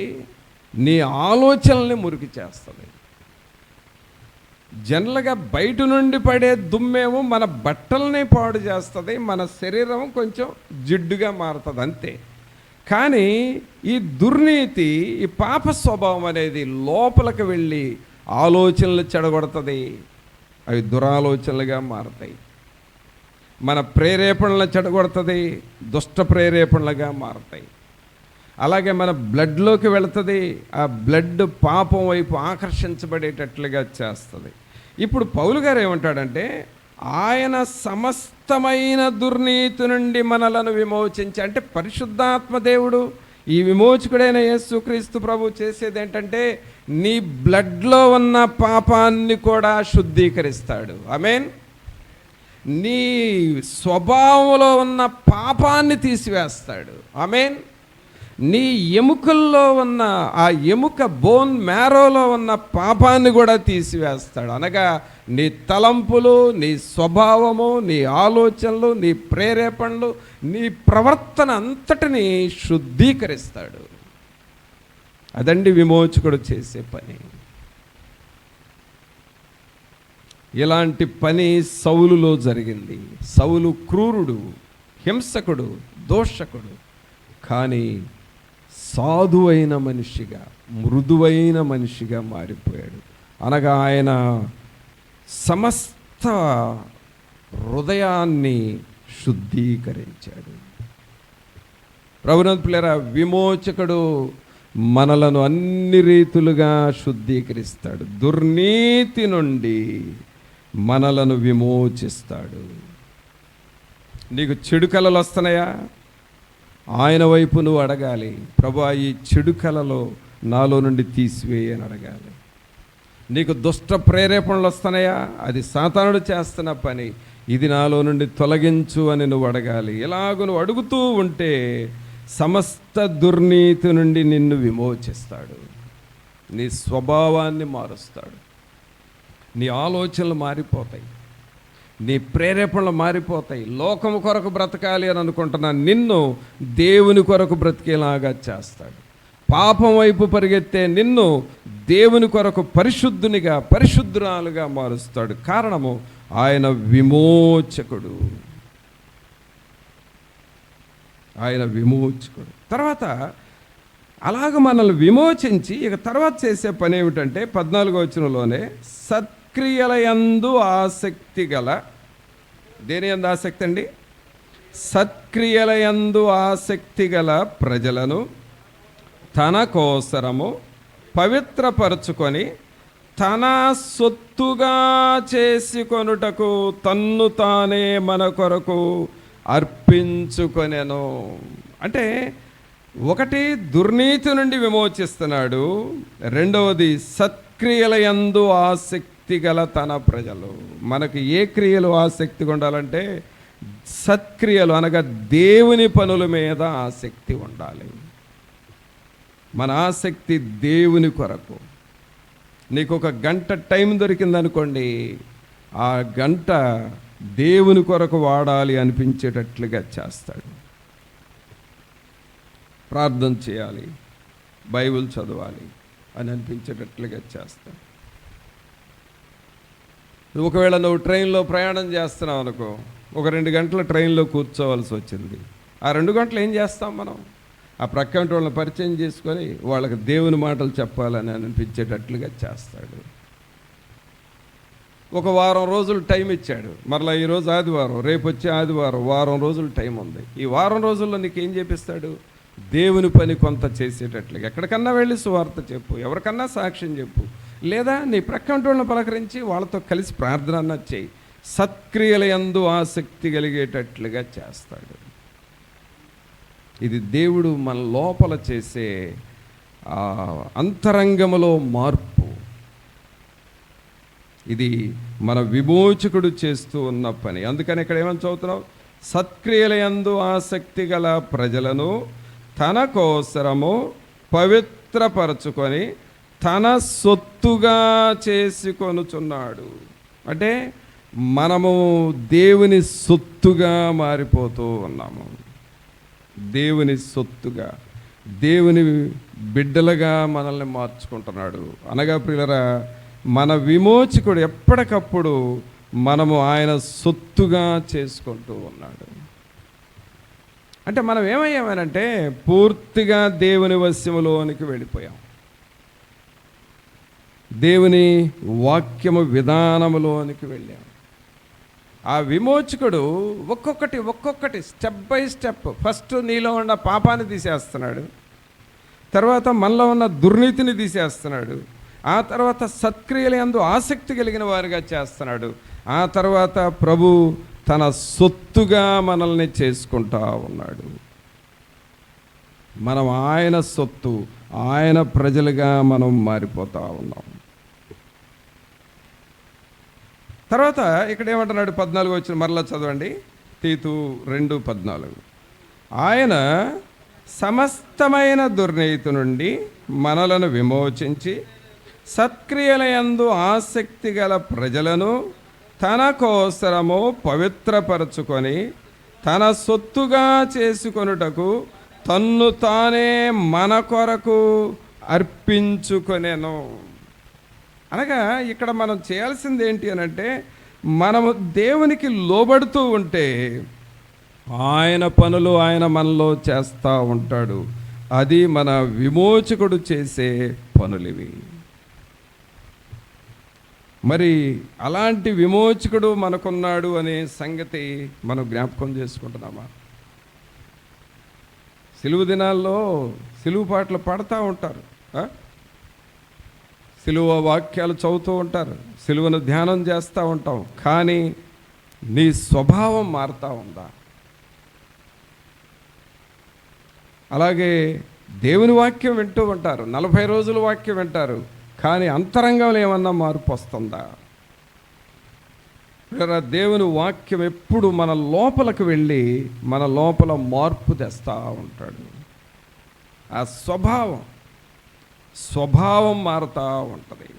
నీ ఆలోచనల్ని మురికి చేస్తుంది. జనరల్గా బయట నుండి పడే దుమ్మేమో మన బట్టల్ని పాడు చేస్తుంది, మన శరీరం కొంచెం జిడ్డుగా మారుతుంది, అంతే. కానీ ఈ దుర్నీతి, ఈ పాప స్వభావం అనేది లోపలికి వెళ్ళి ఆలోచనలు చెడగొడుతుంది. అవి దురాలోచనలుగా మారుతాయి. మన ప్రేరేపణలు చెడగొడుతుంది, దుష్ట ప్రేరేపణలుగా మారుతాయి. అలాగే మన బ్లడ్లోకి వెళుతుంది, ఆ బ్లడ్ పాపం వైపు ఆకర్షించబడేటట్లుగా చేస్తుంది. ఇప్పుడు పౌలు గారు ఏమంటాడంటే, ఆయన సమస్తమైన దుర్నీతి నుండి మనలను విమోచించి, అంటే పరిశుద్ధాత్మ దేవుడు, ఈ విమోచకుడైన యేసుక్రీస్తు ప్రభు చేసేది ఏంటంటే, నీ బ్లడ్లో ఉన్న పాపాన్ని కూడా శుద్ధీకరిస్తాడు. ఆమేన్. నీ స్వభావంలో ఉన్న పాపాన్ని తీసివేస్తాడు. ఆమేన్. నీ ఎముకల్లో ఉన్న ఆ ఎముక బోన్ మ్యారోలో ఉన్న పాపాన్ని కూడా తీసివేస్తాడు. అనగా నీ తలంపులు, నీ స్వభావము, నీ ఆలోచనలు, నీ ప్రేరేపణలు, నీ ప్రవర్తన అంతటిని శుద్ధీకరిస్తాడు. అదండి విమోచకుడు చేసే పని. ఇలాంటి పని సౌలులో జరిగింది. సౌలు క్రూరుడు, హింసకుడు, దోషకుడు, కానీ సాధువైన మనిషిగా, మృదువైన మనిషిగా మారిపోయాడు. అనగా ఆయన సమస్త హృదయాన్ని శుద్ధీకరించాడు. ప్రభునందు ప్రియులారా, విమోచకుడు మనలను అన్ని రీతులుగా శుద్ధీకరిస్తాడు. దుర్నీతి నుండి మనలను విమోచిస్తాడు. నీకు చెడు కలలు వస్తున్నాయా? ఆయన వైపు నువ్వు అడగాలి, ప్రభువా ఈ చెడు కలలో నాలో నుండి తీసివేయి అని అడగాలి. నీకు దుష్ట ప్రేరేపణలు వస్తున్నాయా? అది సాతానుడు చేస్తున్న పని, ఇది నాలో నుండి తొలగించు అని నువ్వు అడగాలి. ఇలాగ నువ్వు అడుగుతూ ఉంటే సమస్త దుర్నీతి నుండి నిన్ను విమోచిస్తాడు. నీ స్వభావాన్ని మారుస్తాడు. నీ ఆలోచనలు మారిపోతాయి, నీ ప్రేరేపణలు మారిపోతాయి. లోకము కొరకు బ్రతకాలి అని అనుకుంటున్నా నిన్ను దేవుని కొరకు బ్రతికేలాగా చేస్తాడు. పాపం వైపు పరిగెత్తే నిన్ను దేవుని కొరకు పరిశుద్ధునిగా, పరిశుద్ధురాలుగా మారుస్తాడు. కారణము ఆయన విమోచకుడు. ఆయన విమోచకుడు. తర్వాత అలాగ మనల్ని విమోచించి ఇక తర్వాత చేసే పని ఏమిటంటే 14వ వచనంలోనే సత్క్రియలయందు ఆసక్తి గల, దేని యందు ఆసక్తి అండి? సత్క్రియలయందు ఆసక్తి గల ప్రజలను తన కోసరము పవిత్రపరచుకొని తన సొత్తుగా చేసుకొనుటకు తన్ను తానే మన కొరకు అర్పించుకొనెను. అంటే ఒకటి దుర్నీతి నుండి విమోచిస్తున్నాడు, రెండవది సత్క్రియలయందు ఆసక్తి గల తన ప్రజలు. మనకు ఏ క్రియలు ఆసక్తిగా ఉండాలంటే సత్క్రియలు, అనగా దేవుని పనుల మీద ఆసక్తి ఉండాలి. మన ఆసక్తి దేవుని కొరకు. నీకు ఒక గంట టైం దొరికిందనుకోండి, ఆ గంట దేవుని కొరకు వాడాలి అనిపించేటట్లుగా చేస్తాడు. ప్రార్థన చేయాలి, బైబిల్ చదవాలి అని అనిపించేటట్లుగా చేస్తాడు. ఒకవేళ నువ్వు ట్రైన్లో ప్రయాణం చేస్తున్నావు అనుకో, ఒక 2 గంటల ట్రైన్లో కూర్చోవలసి వచ్చింది. ఆ 2 గంటలు ఏం చేస్తాం మనం? ఆ ప్రక్కన వాళ్ళని పరిచయం చేసుకొని వాళ్ళకి దేవుని మాటలు చెప్పాలని అనిపించేటట్లుగా చేస్తాడు. ఒక వారం రోజులు టైం ఇచ్చాడు, మరలా ఈరోజు ఆదివారం, రేపు వచ్చే ఆదివారం, వారం రోజులు టైం ఉంది. ఈ వారం రోజుల్లో నీకు ఏం చేపిస్తాడు? దేవుని పని కొంత చేసేటట్లుగా. ఎక్కడికన్నా వెళ్ళి సువార్త చెప్పు, ఎవరికన్నా సాక్ష్యం చెప్పు, లేదా నీ ప్రక్కన వాళ్ళని పలకరించి వాళ్ళతో కలిసి ప్రార్థన చేయి. సత్క్రియల యందు ఆసక్తి కలిగేటట్లుగా చేస్తాడు. ఇది దేవుడు మన లోపల చేసే అంతరంగములో మార్పు. ఇది మన విమోచకుడు చేస్తూ ఉన్న పని. అందుకని ఇక్కడ ఏమని చదువుతున్నావు? సత్క్రియల యందు ఆసక్తి గల ప్రజలను తన కోసరము పవిత్రపరచుకొని తన సొత్తుగా చేసుకొనుచున్నాడు. అంటే మనము దేవుని సొత్తుగా మారిపోతూ ఉన్నాము. దేవుని సొత్తుగా, దేవుని బిడ్డలుగా మనల్ని మార్చుకుంటున్నాడు. అనగా ప్రియులరా, మన విమోచకుడు ఎప్పటికప్పుడు మనము ఆయన సొత్తుగా చేసుకుంటూ ఉన్నాడు. అంటే మనం ఏమయ్యామనంటే పూర్తిగా దేవుని వశములోనికి వెళ్ళిపోయాం. దేవుని వాక్యము విధానములోనికి వెళ్ళాం. ఆ విమోచకుడు ఒక్కొక్కటి స్టెప్ బై స్టెప్, ఫస్ట్ నీలో ఉన్న పాపాన్ని తీసేస్తున్నాడు, తర్వాత మనలో ఉన్న దుర్నీతిని తీసేస్తున్నాడు, ఆ తర్వాత సత్క్రియల యందు ఆసక్తి కలిగిన వారిగా చేస్తున్నాడు, ఆ తర్వాత ప్రభు తన సొత్తుగా మనల్ని చేసుకుంటా ఉన్నాడు. మనం ఆయన సొత్తు, ఆయన ప్రజలుగా మనం మారిపోతా ఉన్నాం. తర్వాత ఇక్కడ ఏమంటున్నాడు? 14 వచ్చిన మరలా చదవండి, తీతు 2:14. ఆయన సమస్తమైన దుర్నీతి నుండి మనలను విమోచించి సత్క్రియల యందు ఆసక్తి గల ప్రజలను తన కోసరము పవిత్రపరచుకొని తన సొత్తుగా చేసుకొనుటకు తన్ను తానే మన కొరకు అర్పించుకొనెను. అనగా ఇక్కడ మనం చేయాల్సింది ఏంటి అని అంటే, మనము దేవునికి లోబడుతూ ఉంటే ఆయన పనులు ఆయన మనలో చేస్తూ ఉంటాడు. అది మన విమోచకుడు చేసే పనులివి. మరి అలాంటి విమోచకుడు మనకున్నాడు అనే సంగతి మనం జ్ఞాపకం చేసుకుంటున్నామా? సిలువ దినాల్లో సిలువ పాటలు పాడుతూ ఉంటారు, సిలువ వాక్యాలు చదువుతూ ఉంటారు, సిలువను ధ్యానం చేస్తూ ఉంటాం. కానీ నీ స్వభావం మారుతూ ఉందా? అలాగే దేవుని వాక్యం వింటూ ఉంటారు, 40 రోజుల వాక్యం వింటారు, కానీ అంతరంగంలో ఏమన్నా మార్పు వస్తుందా? దేవుని వాక్యం ఎప్పుడు మన లోపలికి వెళ్ళి మన లోపల మార్పు తెస్తూ ఉంటాడు. ఆ స్వభావం మారుతూ ఉంటుంది.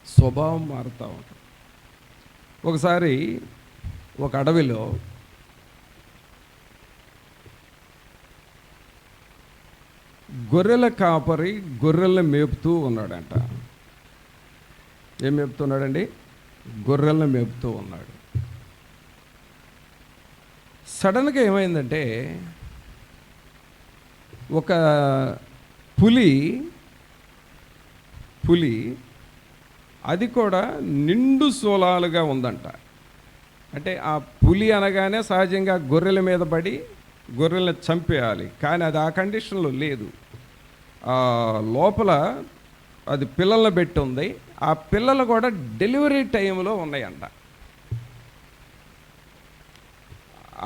స్వభావం మారుతూ ఉంటుంది. ఒకసారి ఒక అడవిలో గొర్రెల కాపరి గొర్రెల్ని మేపుతూ ఉన్నాడంట. ఏం మేపుతున్నాడండి? గొర్రెల్ని మేపుతూ ఉన్నాడు. సడన్గా ఏమైందంటే, ఒక పులి అది కూడా నిండు సోలాలుగా ఉందంట. అంటే ఆ పులి అనగానే సహజంగా గొర్రెల మీద పడి గొర్రెల్ని చంపేయాలి, కానీ అది ఆ కండిషన్లో లేదు. లోపల అది పిల్లల్ని పెట్టి ఉంది. ఆ పిల్లలు కూడా డెలివరీ టైంలో ఉన్నాయంట.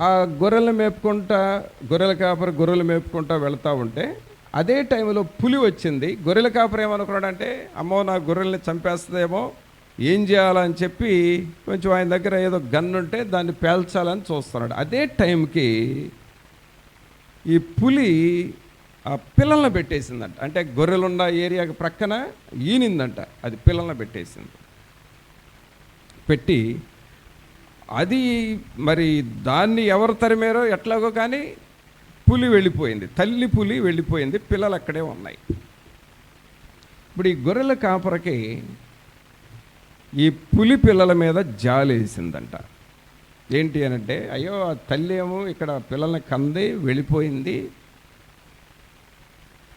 ఆ గొర్రెలు మేపుకుంటా, గొర్రెల కాపరి గొర్రెలు మేపుకుంటా వెళ్తూ ఉంటే అదే టైంలో పులి వచ్చింది. గొర్రెల కాపరి ఏమనుకున్నాడంటే, అమ్మో నా గొర్రెల్ని చంపేస్తుందేమో, ఏం చేయాలని చెప్పి కొంచెం ఆయన దగ్గర ఏదో గన్ ఉంటే దాన్ని పేల్చాలని చూస్తున్నాడు. అదే టైంకి ఈ పులి ఆ పిల్లల్ని పెట్టేసిందంట. అంటే గొర్రెలున్న ఏరియాకి ప్రక్కన ఈనిందంట, అది పిల్లల్ని పెట్టేసింది. పెట్టి అది మరి దాన్ని ఎవరు తరిమారో ఎట్లాగో కానీ పులి వెళ్ళిపోయింది, తల్లి పులి వెళ్ళిపోయింది, పిల్లలు అక్కడే ఉన్నాయి. ఇప్పుడు ఈ గొర్రెల కాపరకి ఈ పులి పిల్లల మీద జాలేసిందంట. ఏంటి అనంటే, అయ్యో ఆ తల్లి ఏమో ఇక్కడ పిల్లల్ని కంది వెళ్ళిపోయింది,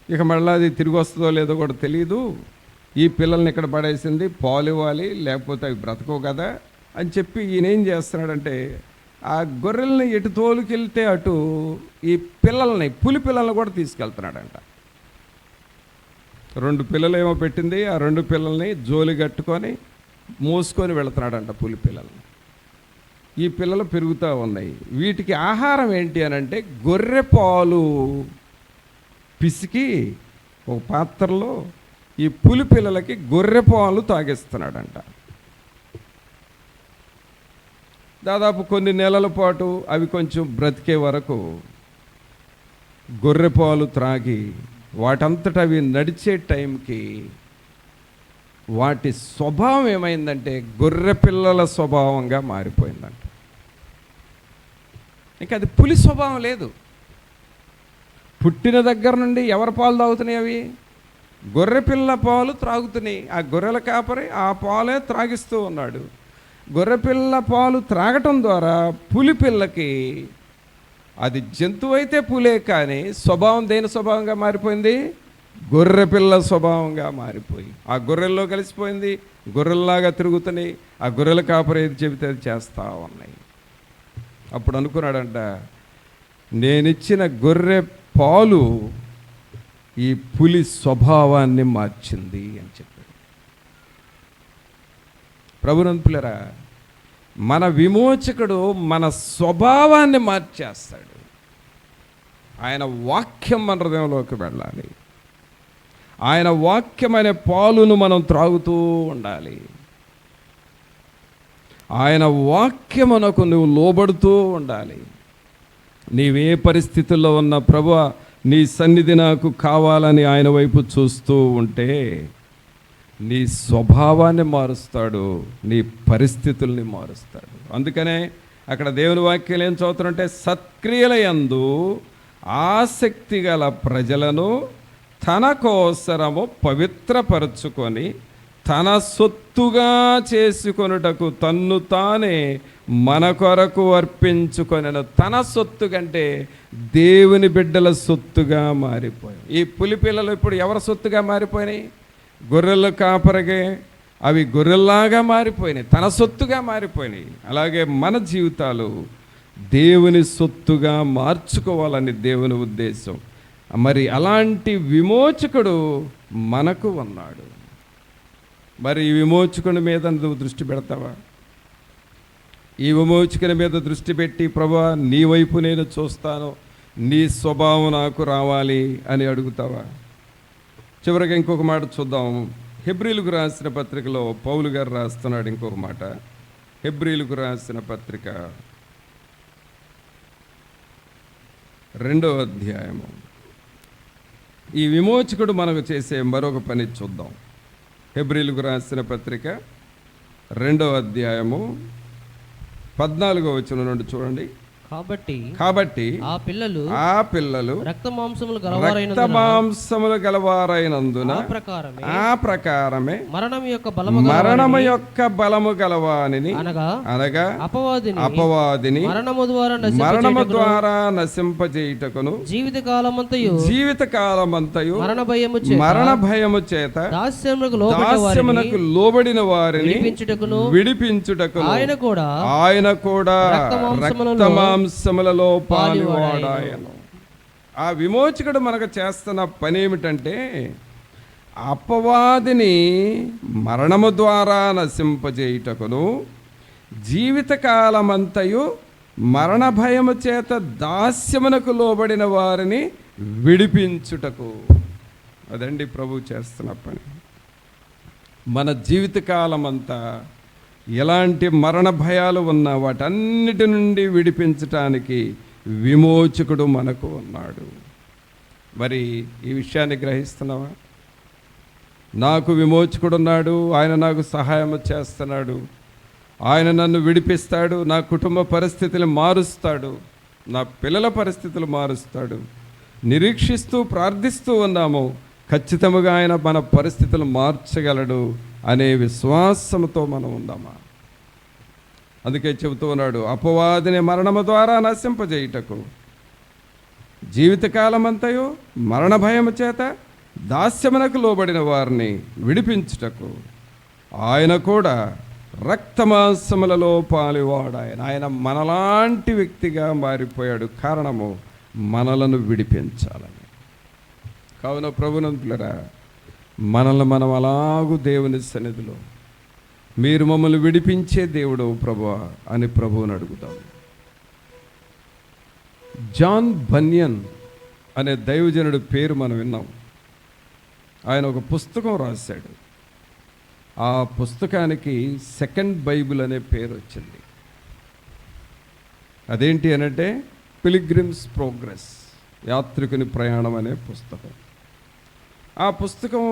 ఇక మళ్ళీ అది తిరిగి వస్తుందో లేదో కూడా తెలియదు, ఈ పిల్లల్ని ఇక్కడ పడేసింది, పాలు ఇవ్వాలి లేకపోతే అవి బ్రతకవు కదా అని చెప్పి ఈయన ఏం చేస్తున్నాడంటే, ఆ గొర్రెల్ని ఎటు తోలుకెళ్తే అటు ఈ పిల్లల్ని, పులి పిల్లల్ని కూడా తీసుకెళ్తున్నాడంట. 2 పిల్లలు ఏమో పెట్టింది, ఆ 2 పిల్లల్ని జోలి కట్టుకొని మోసుకొని వెళుతున్నాడంట పులి పిల్లల్ని. ఈ పిల్లలు పెరుగుతూ ఉన్నాయి. వీటికి ఆహారం ఏంటి అని అంటే, గొర్రె పాలు పిసికి ఒక పాత్రలో ఈ పులి పిల్లలకి గొర్రె పాలు తాగిస్తున్నాడంట. దాదాపు కొన్ని నెలల పాటు అవి కొంచెం బ్రతికే వరకు గొర్రె పాలు త్రాగి వాటంతట అవి నడిచే టైంకి వాటి స్వభావం ఏమైందంటే గొర్రె పిల్లల స్వభావంగా మారిపోయిందంట. ఇంకా అది పులి స్వభావం లేదు. పుట్టిన దగ్గర నుండి ఎవరి పాలు తాగుతున్నాయి? అవి గొర్రె పిల్ల పాలు త్రాగుతున్నాయి. ఆ గొర్రెల కాపరి ఆ పాలే త్రాగిస్తూ ఉన్నాడు. గొర్రెపిల్ల పాలు త్రాగటం ద్వారా పులి పిల్లకి, అది జంతువు అయితే పులే, కానీ స్వభావం దేని స్వభావంగా మారిపోయింది? గొర్రెపిల్ల స్వభావంగా మారిపోయి ఆ గొర్రెల్లో కలిసిపోయింది. గొర్రెల్లాగా తిరుగుతున్నాయి. ఆ గొర్రెల కాపరి ఏది చెబితే అది చేస్తూ ఉన్నాయి. అప్పుడు అనుకున్నాడంట, నేనిచ్చిన గొర్రె పాలు ఈ పులి స్వభావాన్ని మార్చింది అని చెప్పాడు. ప్రభునంతులరా, మన విమోచకుడు మన స్వభావాన్ని మార్చేస్తాడు. ఆయన వాక్యం మన హృదయంలోకి వెళ్ళాలి. ఆయన వాక్యం అనే పాలును మనం త్రాగుతూ ఉండాలి. ఆయన వాక్యమునకు నువ్వు లోబడుతూ ఉండాలి. నీవే పరిస్థితుల్లో ఉన్న ప్రభువా, నీ సన్నిధి నాకు కావాలని ఆయన వైపు చూస్తూ ఉంటే నీ స్వభావాన్ని మారుస్తాడు, నీ పరిస్థితుల్ని మారుస్తాడు. అందుకనే అక్కడ దేవుని వాక్యాలు ఏం చదువుతుంటే, సత్క్రియల యందు ఆసక్తి గల ప్రజలను తన కోసరము పవిత్రపరచుకొని తన సొత్తుగా చేసుకొనుటకు తన్ను తానే మన కొరకు అర్పించుకొనెను. తన సొత్తు కంటే దేవుని బిడ్డల సొత్తుగా మారిపోయాయి. ఈ పులి పిల్లలు ఇప్పుడు ఎవరి సొత్తుగా మారిపోయినాయి? గొర్రెల కాపరిగే అవి గొర్రెల్లాగా మారిపోయినాయి, తన సొత్తుగా మారిపోయినాయి. అలాగే మన జీవితాలు దేవుని సొత్తుగా మార్చుకోవాలని దేవుని ఉద్దేశం. మరి అలాంటి విమోచకుడు మనకు ఉన్నాడు. మరి ఈ విమోచకుని మీద నువ్వు దృష్టి పెడతావా? ఈ విమోచకుని మీద దృష్టి పెట్టి, ప్రభువా నీ వైపు నేను చూస్తాను, నీ స్వభావం నాకు రావాలి అని అడుగుతావా? చివరికి ఇంకొక మాట చూద్దాం. హెబ్రీలకు రాసిన పత్రికలో పౌలు గారు రాస్తున్నాడు ఇంకొక మాట. హెబ్రీలకు రాసిన పత్రిక 2వ అధ్యాయము. ఈ విమోచకుడు మనకు చేసే మరొక పని చూద్దాం. హెబ్రీలకు రాసిన పత్రిక 2వ అధ్యాయము 14వ వచనం నుండి చూడండి. కాబట్టి ఆ పిల్లలు రక్త మాంసములు గలవారైనందున ఆ ప్రకారమే మరణము యొక్క బలము గలవానిని అనగా అపవాదిని మరణము ద్వారా నశింపజేయుటకును జీవితకాలమంతయు మరణ భయము చేత దాస్యమునకు లోబడిన వారిని విడిపించుటకును ఆయన కూడా రక్తమాంసములలో పాలువాడాయను. ఆ విమోచకుడు మనకు చేస్తున్న పని ఏమిటంటే, అపవాదిని మరణము ద్వారా నశింపజేయుటకును జీవితకాలమంతయు మరణ భయము చేత దాస్యమునకు లోబడిన వారిని విడిపించుటకు. అదండి ప్రభు చేస్తున్న పని. మన జీవితకాలమంతా ఎలాంటి మరణ భయాలు ఉన్నా వాటన్నిటి నుండి విడిపించటానికి విమోచకుడు మనకు ఉన్నాడు. మరి ఈ విషయాన్ని గ్రహిస్తున్నావా? నాకు విమోచకుడు ఉన్నాడు, ఆయన నాకు సహాయం చేస్తున్నాడు, ఆయన నన్ను విడిపిస్తాడు, నా కుటుంబ పరిస్థితులు మారుస్తాడు, నా పిల్లల పరిస్థితులు మారుస్తాడు. నిరీక్షిస్తూ ప్రార్థిస్తూ ఉన్నాము, ఖచ్చితంగా ఆయన మన పరిస్థితులు మార్చగలడు అనే విశ్వాసంతో మనం ఉందామా? అందుకే చెబుతూ ఉన్నాడు, అపవాదిని మరణము ద్వారా నశింపజేయుటకు జీవితకాలమంతయు మరణ భయము చేత దాస్యమునకు లోబడిన వారిని విడిపించుటకు ఆయన కూడా రక్తమాంసములలో పాలువాడాయన. ఆయన మనలాంటి వ్యక్తిగా మారిపోయాడు. కారణము మనలను విడిపించాలని. కావున ప్రభునంతులరా, మనల్ని మనం అలాగూ దేవుని సన్నిధిలో, మీరు మమ్మల్ని విడిపించే దేవుడు ప్రభువా అని ప్రభువుని అడుగుతాం. జాన్ బన్యన్ అనే దైవజనుడి పేరు మనం విన్నాం. ఆయన ఒక పుస్తకం రాశాడు. ఆ పుస్తకానికి సెకండ్ బైబిల్ అనే పేరు వచ్చింది. అదేంటి అనంటే పిలిగ్రిమ్స్ ప్రోగ్రెస్, యాత్రికుని ప్రయాణం అనే పుస్తకం. ఆ పుస్తకం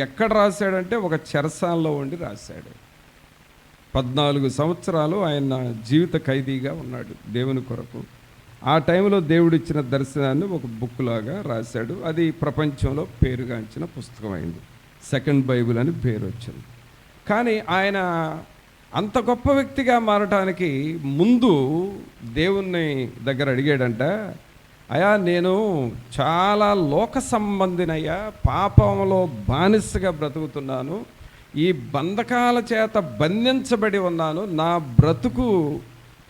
ఎక్కడ రాశాడంటే ఒక చెరసాలలో ఉండి రాశాడు. 14 సంవత్సరాలు ఆయన జీవిత ఖైదీగా ఉన్నాడు దేవుని కొరకు. ఆ టైంలో దేవుడిచ్చిన దర్శనాన్ని ఒక బుక్ లాగా రాశాడు. అది ప్రపంచంలో పేరుగాంచిన పుస్తకం అయింది. సెకండ్ బైబిల్ అని పేరు వచ్చింది. కానీ ఆయన అంత గొప్ప వ్యక్తిగా మారటానికి ముందు దేవుని దగ్గర అడిగాడంట, అయ్యా నేను చాలా లోక సంబంధినయ్యా, పాపంలో బానిసగా బ్రతుకుతున్నాను, ఈ బంధకాల చేత బంధించబడి ఉన్నాను, నా బ్రతుకు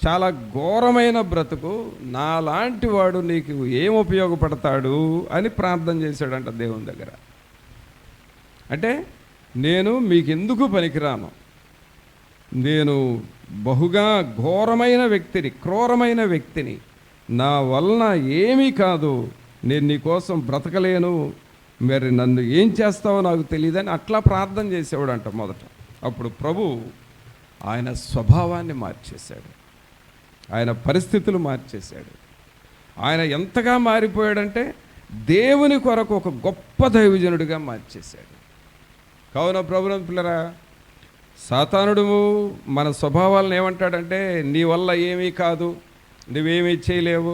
చాలా ఘోరమైన బ్రతుకు, నాలాంటి వాడు నీకు ఏం ఉపయోగపడతాడు అని ప్రార్థన చేశాడంట దేవుని దగ్గర. అంటే నేను మీకెందుకు పనికిరాను, నేను బహుగా ఘోరమైన వ్యక్తిని, క్రూరమైన వ్యక్తిని, నా వలన ఏమీ కాదు, నేను నీ కోసం బ్రతకలేను, మరి నన్ను ఏం చేస్తావో నాకు తెలియదని అట్లా ప్రార్థన చేసేవాడంట మొదట. అప్పుడు ప్రభు ఆయన స్వభావాన్ని మార్చేశాడు, ఆయన పరిస్థితులు మార్చేశాడు. ఆయన ఎంతగా మారిపోయాడంటే దేవుని కొరకు ఒక గొప్ప దైవజనుడిగా మార్చేశాడు. కావున ప్రభువుని పిల్లరా, సాతానుడు మన స్వభావాలను ఏమంటాడంటే, నీ వల్ల ఏమీ కాదు, నువ్వేమీ చేయలేవు,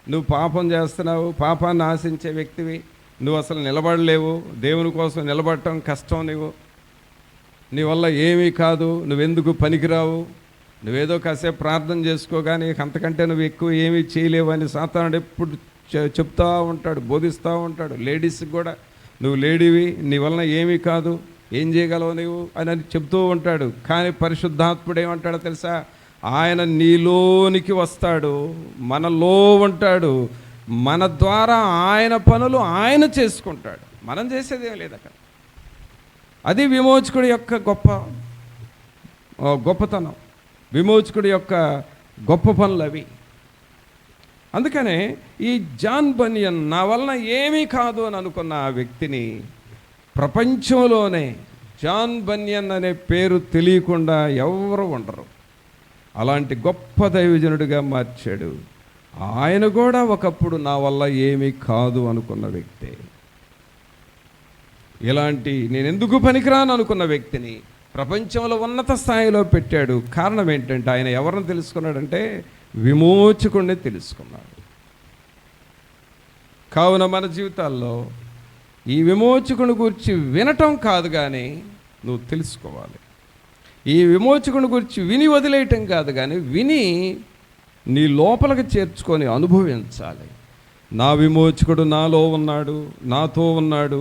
నువ్వు పాపం చేస్తున్నావు, పాపాన్ని ఆశించే వ్యక్తివి, నువ్వు అసలు నిలబడలేవు, దేవుని కోసం నిలబడటం కష్టం, నీ వల్ల ఏమీ కాదు, నువ్వెందుకు పనికిరావు, నువ్వేదో కాసేపు ప్రార్థన చేసుకో కానీ అంతకంటే నువ్వు ఎక్కువ ఏమీ చేయలేవు అని సాతానుడు ఎప్పుడు చెప్తూ ఉంటాడు, బోధిస్తూ ఉంటాడు. లేడీస్కి కూడా నువ్వు లేడీవి, నీ వలన ఏమీ కాదు, ఏం చేయగలవు నువ్వు అని చెప్తూ ఉంటాడు. కానీ పరిశుద్ధాత్ముడు ఏమంటాడో తెలుసా? ఆయన నీలోనికి వస్తాడు, మనలో ఉంటాడు, మన ద్వారా ఆయన పనులు ఆయన చేసుకుంటాడు, మనం చేసేదేం లేదు అక్కడ. అది విమోచకుడి యొక్క గొప్పతనం, విమోచకుడి యొక్క గొప్ప పనులు అవి. అందుకనే ఈ జాన్ బనియన్ నా వలన ఏమీ కాదు అని అనుకున్న ఆ వ్యక్తిని ప్రపంచంలోనే జాన్ బనియన్ అనే పేరు తెలియకుండా ఎవరు ఉండరు. అలాంటి గొప్ప దైవజనుడిగా మార్చాడు. ఆయన కూడా ఒకప్పుడు నా వల్ల ఏమీ కాదు అనుకున్న వ్యక్తే. ఇలాంటి నేను ఎందుకు పనికిరాను అనుకున్న వ్యక్తిని ప్రపంచంలో ఉన్నత స్థాయిలో పెట్టాడు. కారణం ఏంటంటే ఆయన ఎవరిని తెలుసుకున్నాడంటే విమోచకుడిని తెలుసుకున్నాడు. కావున మన జీవితాల్లో ఈ విమోచకుని గురించి వినటం కాదు కానీ నువ్వు తెలుసుకోవాలి. ఈ విమోచకుని గురించి విని వదిలేయటం కాదు కానీ విని నీ లోపలికి చేర్చుకొని అనుభవించాలి. నా విమోచకుడు నాలో ఉన్నాడు, నాతో ఉన్నాడు,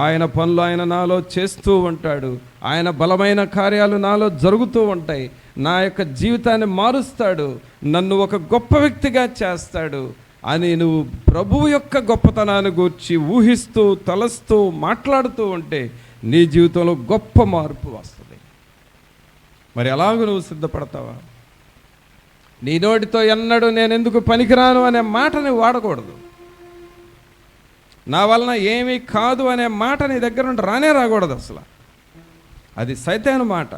ఆయన పనులు ఆయన నాలో చేస్తూ ఉంటాడు, ఆయన బలమైన కార్యాలు నాలో జరుగుతూ ఉంటాయి, నా యొక్క జీవితాన్ని మారుస్తాడు, నన్ను ఒక గొప్ప వ్యక్తిగా చేస్తాడు అని నువ్వు ప్రభువు యొక్క గొప్పతనాన్ని గూర్చి ఊహిస్తూ తలస్తూ మాట్లాడుతూ ఉంటే నీ జీవితంలో గొప్ప మార్పు వస్తుంది. మరి ఎలాగ నువ్వు సిద్ధపడతావా? నీ నోటితో ఎన్నడూ నేను ఎందుకు పనికిరాను అనే మాటని వాడకూడదు. నా వలన ఏమీ కాదు అనే మాట నీ దగ్గర నుండి రానే రాకూడదు అసలు. అది సైతాను మాట.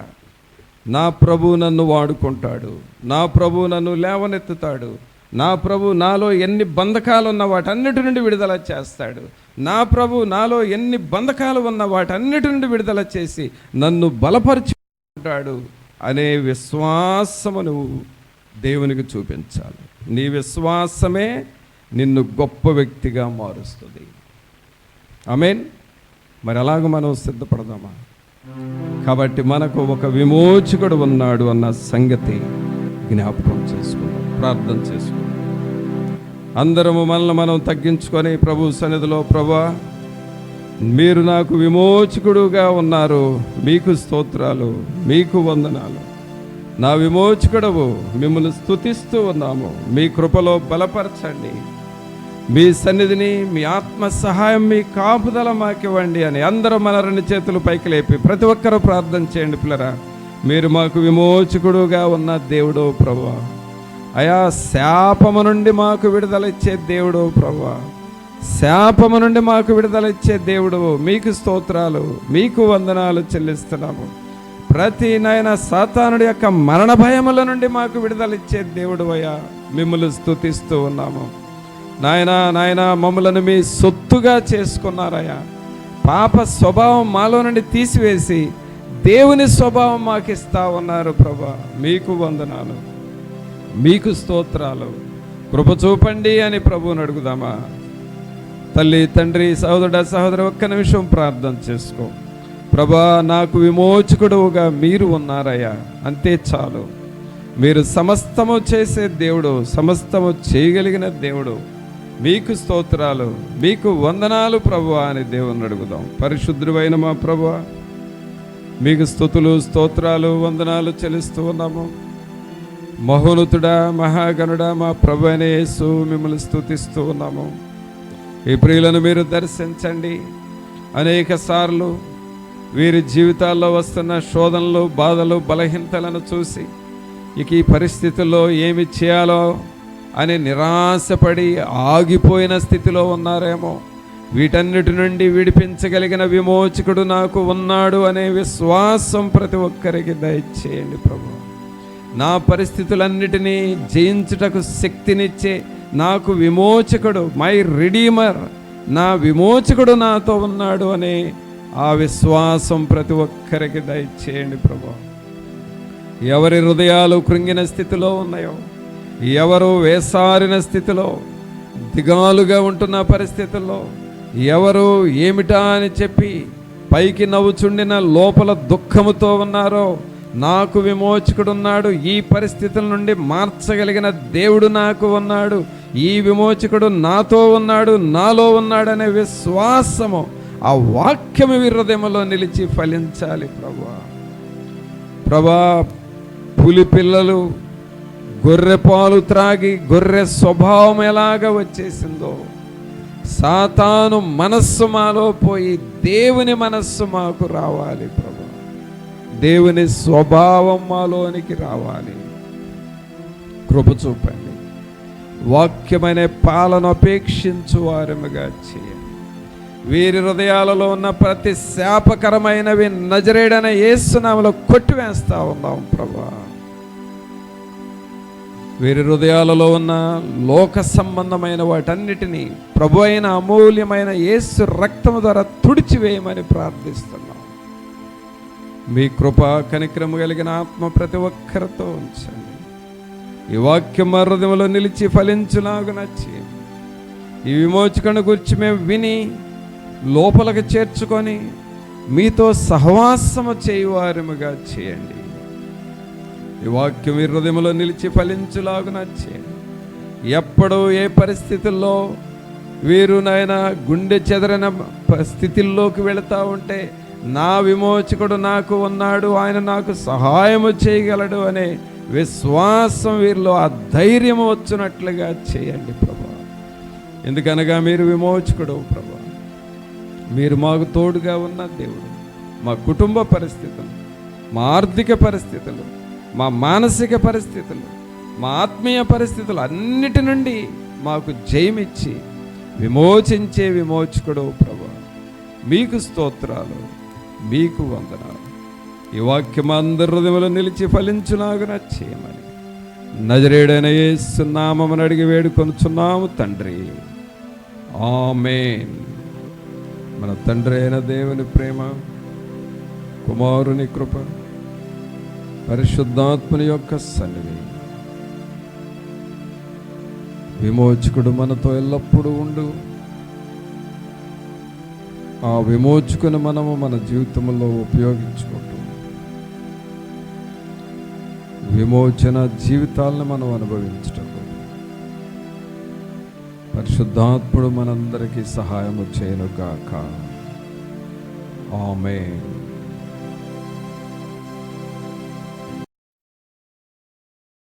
నా ప్రభు నన్ను వాడుకుంటాడు, నా ప్రభు నన్ను లేవనెత్తుతాడు, నా ప్రభు నాలో ఎన్ని బంధకాలు ఉన్న వాటన్నిటి నుండి విడుదల చేస్తాడు, నా ప్రభు నాలో ఎన్ని బంధకాలు ఉన్న వాటన్నిటి నుండి విడుదల చేసి నన్ను బలపరుచుకుంటాడు అనే విశ్వాసము నువ్వు దేవునికి చూపించాలి. నీ విశ్వాసమే నిన్ను గొప్ప వ్యక్తిగా మారుస్తుంది. ఆమేన్. మరి అలాగ మనం సిద్ధపడదామా? కాబట్టి మనకు ఒక విమోచకుడు ఉన్నాడు అన్న సంగతి జ్ఞాపకం చేసుకుందాం, ప్రార్థన చేసుకుందాం. అందరము మనల్ని మనం తగ్గించుకొని ప్రభు సన్నిధిలో, ప్రభువా మీరు నాకు విమోచకుడుగా ఉన్నారు, మీకు స్తోత్రాలు, మీకు వందనాలు. నా విమోచకుడవు, మిమ్మల్ని స్తుతిస్తూ ఉన్నాము, మీ కృపలో బలపరచండి, మీ సన్నిధిని, మీ ఆత్మ సహాయం, మీ కాపుదల మాకివ్వండి అని అందరూ మన రెండు చేతులు పైకి లేపి ప్రతి ఒక్కరూ ప్రార్థన చేయండి. పిల్లరా, మీరు మాకు విమోచకుడుగా ఉన్న దేవుడో ప్రభువా, అయా శాపము నుండి మాకు విడుదల ఇచ్చే దేవుడో ప్రభువా, శాపము నుండి మాకు విడుదల ఇచ్చే దేవుడు, మీకు స్తోత్రాలు, మీకు వందనాలు చెల్లిస్తున్నాము. ప్రతి నాయన సాతానుడి యొక్క మరణ భయముల నుండి మాకు విడుదల ఇచ్చే దేవుడు అయ్యా, మిమ్మల్ని స్తుతిస్తూ ఉన్నాము. నాయన మమ్మలను మీ సొత్తుగా చేసుకున్నారయ్యా. పాప స్వభావం మాలో నుండి తీసివేసి దేవుని స్వభావం మాకు ఇస్తా ఉన్నారు ప్రభా. మీకు వందనాలు, మీకు స్తోత్రాలు. కృప చూపండి అని ప్రభువుని అడుగుదామా? తల్లి, తండ్రి, సహోదరుడ, సహోదరు, ఒక్క నిమిషం ప్రార్థన చేసుకో. ప్రభా, నాకు విమోచకుడుగా మీరు ఉన్నారయ్యా, అంతే చాలు. మీరు సమస్తము చేసే దేవుడు, సమస్తము చేయగలిగిన దేవుడు. మీకు స్తోత్రాలు, మీకు వందనాలు ప్రభువా అని దేవుని అడుగుదాం. పరిశుద్ధుడైన మా ప్రభువా, మీకు స్తుతులు, స్తోత్రాలు, వందనాలు చెల్లిస్తూ ఉన్నాము. మహోన్నతుడా, మహాగణుడా, మా ప్రభు అయిన యేసు, మిమ్మల్ని స్తుతిస్తూ ఉన్నాము. ఈ ప్రియులను మీరు దర్శించండి. అనేక సార్లు వీరి జీవితాల్లో వస్తున్న శోధనలు, బాధలు, బలహీనతలను చూసి ఇక ఈ పరిస్థితుల్లో ఏమి చేయాలో అని నిరాశపడి ఆగిపోయిన స్థితిలో ఉన్నారేమో. వీటన్నిటి నుండి విడిపించగలిగిన విమోచకుడు నాకు ఉన్నాడు అనే విశ్వాసం ప్రతి ఒక్కరికి దయచేయండి ప్రభు. నా పరిస్థితులన్నిటినీ జయించుటకు శక్తినిచ్చే నాకు విమోచకుడు, మై రిడీమర్, నా విమోచకుడు నాతో ఉన్నాడు అనే ఆ విశ్వాసం ప్రతి ఒక్కరికి దయచేయండి ప్రభు. ఎవరి హృదయాలు కృంగిన స్థితిలో ఉన్నాయో, ఎవరు వేసారిన స్థితిలో, దిగాలుగా ఉంటున్న పరిస్థితుల్లో, ఎవరు ఏమిటా అని చెప్పి పైకి నవ్వుచుండిన లోపల దుఃఖముతో ఉన్నారో, నాకు విమోచకుడున్నాడు, ఈ పరిస్థితుల నుండి మార్చగలిగిన దేవుడు నాకు ఉన్నాడు, ఈ విమోచకుడు నాతో ఉన్నాడు, నాలో ఉన్నాడనే విశ్వాసము, ఆ వాక్యము హృదయంలో నిలిచి ఫలించాలి. ప్రభా పులి పిల్లలు గొర్రె పాలు త్రాగి గొర్రె స్వభావం ఎలాగ వచ్చేసిందో, సాతాను మనస్సు మాలో పోయి దేవుని మనస్సు మాకు రావాలి. ప్రభా దేవుని స్వభావం మాలోనికి రావాలి. కృప చూపండి. వాక్యమనే పాలన అపేక్షించు వారముగా చేయండి. వీరి హృదయాలలో ఉన్న ప్రతి శాపకరమైనవి నజరేడైన యేసు నామములో కొట్టివేస్తా ఉన్నాం ప్రభా. వీరి హృదయాలలో ఉన్న లోక సంబంధమైన వాటన్నిటినీ ప్రభు అయిన అమూల్యమైన యేసు రక్తము ద్వారా తుడిచివేయమని ప్రార్థిస్తున్నాం. మీ కృపా కనికరము కలిగిన ఆత్మ ప్రతి ఒక్కరితో ఉంచండి. ఈ వాక్యం మా హృదయంలో నిలిచి ఫలించులాగున చేయండి. ఈ విమోచకుని గురించి మేము విని లోపలికి చేర్చుకొని మీతో సహవాసము చేయువారముగా చేయండి. ఈ వాక్యం ఈ హృదయంలో నిలిచి ఫలించులాగున చేయండి. ఎప్పుడు ఏ పరిస్థితుల్లో వీరు నాయన గుండె చెదరన స్థితిల్లోకి వెళుతూ ఉంటే, నా విమోచకుడు నాకు ఉన్నాడు, ఆయన నాకు సహాయము చేయగలడు అనే విశ్వాసం వీరిలో ఆ ధైర్యం వచ్చినట్లుగా చేయండి ప్రభా. ఎందుకనగా మీరు విమోచకుడు ప్రభా. మీరు మాకు తోడుగా ఉన్న దేవుడు. మా కుటుంబ పరిస్థితులు, మా ఆర్థిక పరిస్థితులు, మా మానసిక పరిస్థితులు, మా ఆత్మీయ పరిస్థితులు అన్నిటి నుండి మాకు జయమిచ్చి విమోచించే విమోచకుడు ప్రభా. మీకు స్తోత్రాలు, మీకు వందనాలు. ఈ వాక్యం అందరి హృదయంలో నిలిచి ఫలించులాగున చేయమని నజరేయుడైన యేసు నామమున అడిగి వేడుకొనుచున్నాము తండ్రి. ఆమేన్. మన తండ్రి అయిన దేవుని ప్రేమ, కుమారుని కృప, పరిశుద్ధాత్మని యొక్క సన్నిధి, విమోచకుడు మనతో ఎల్లప్పుడూ ఉండు. ఆ విమోచకుని మనము మన జీవితంలో ఉపయోగించుకుంటూ విమోచన జీవితాలను మనం అనుభవించటం, పరిశుద్ధాత్ముడు మనందరికీ సహాయము చేయను గాక. ఆమేన్.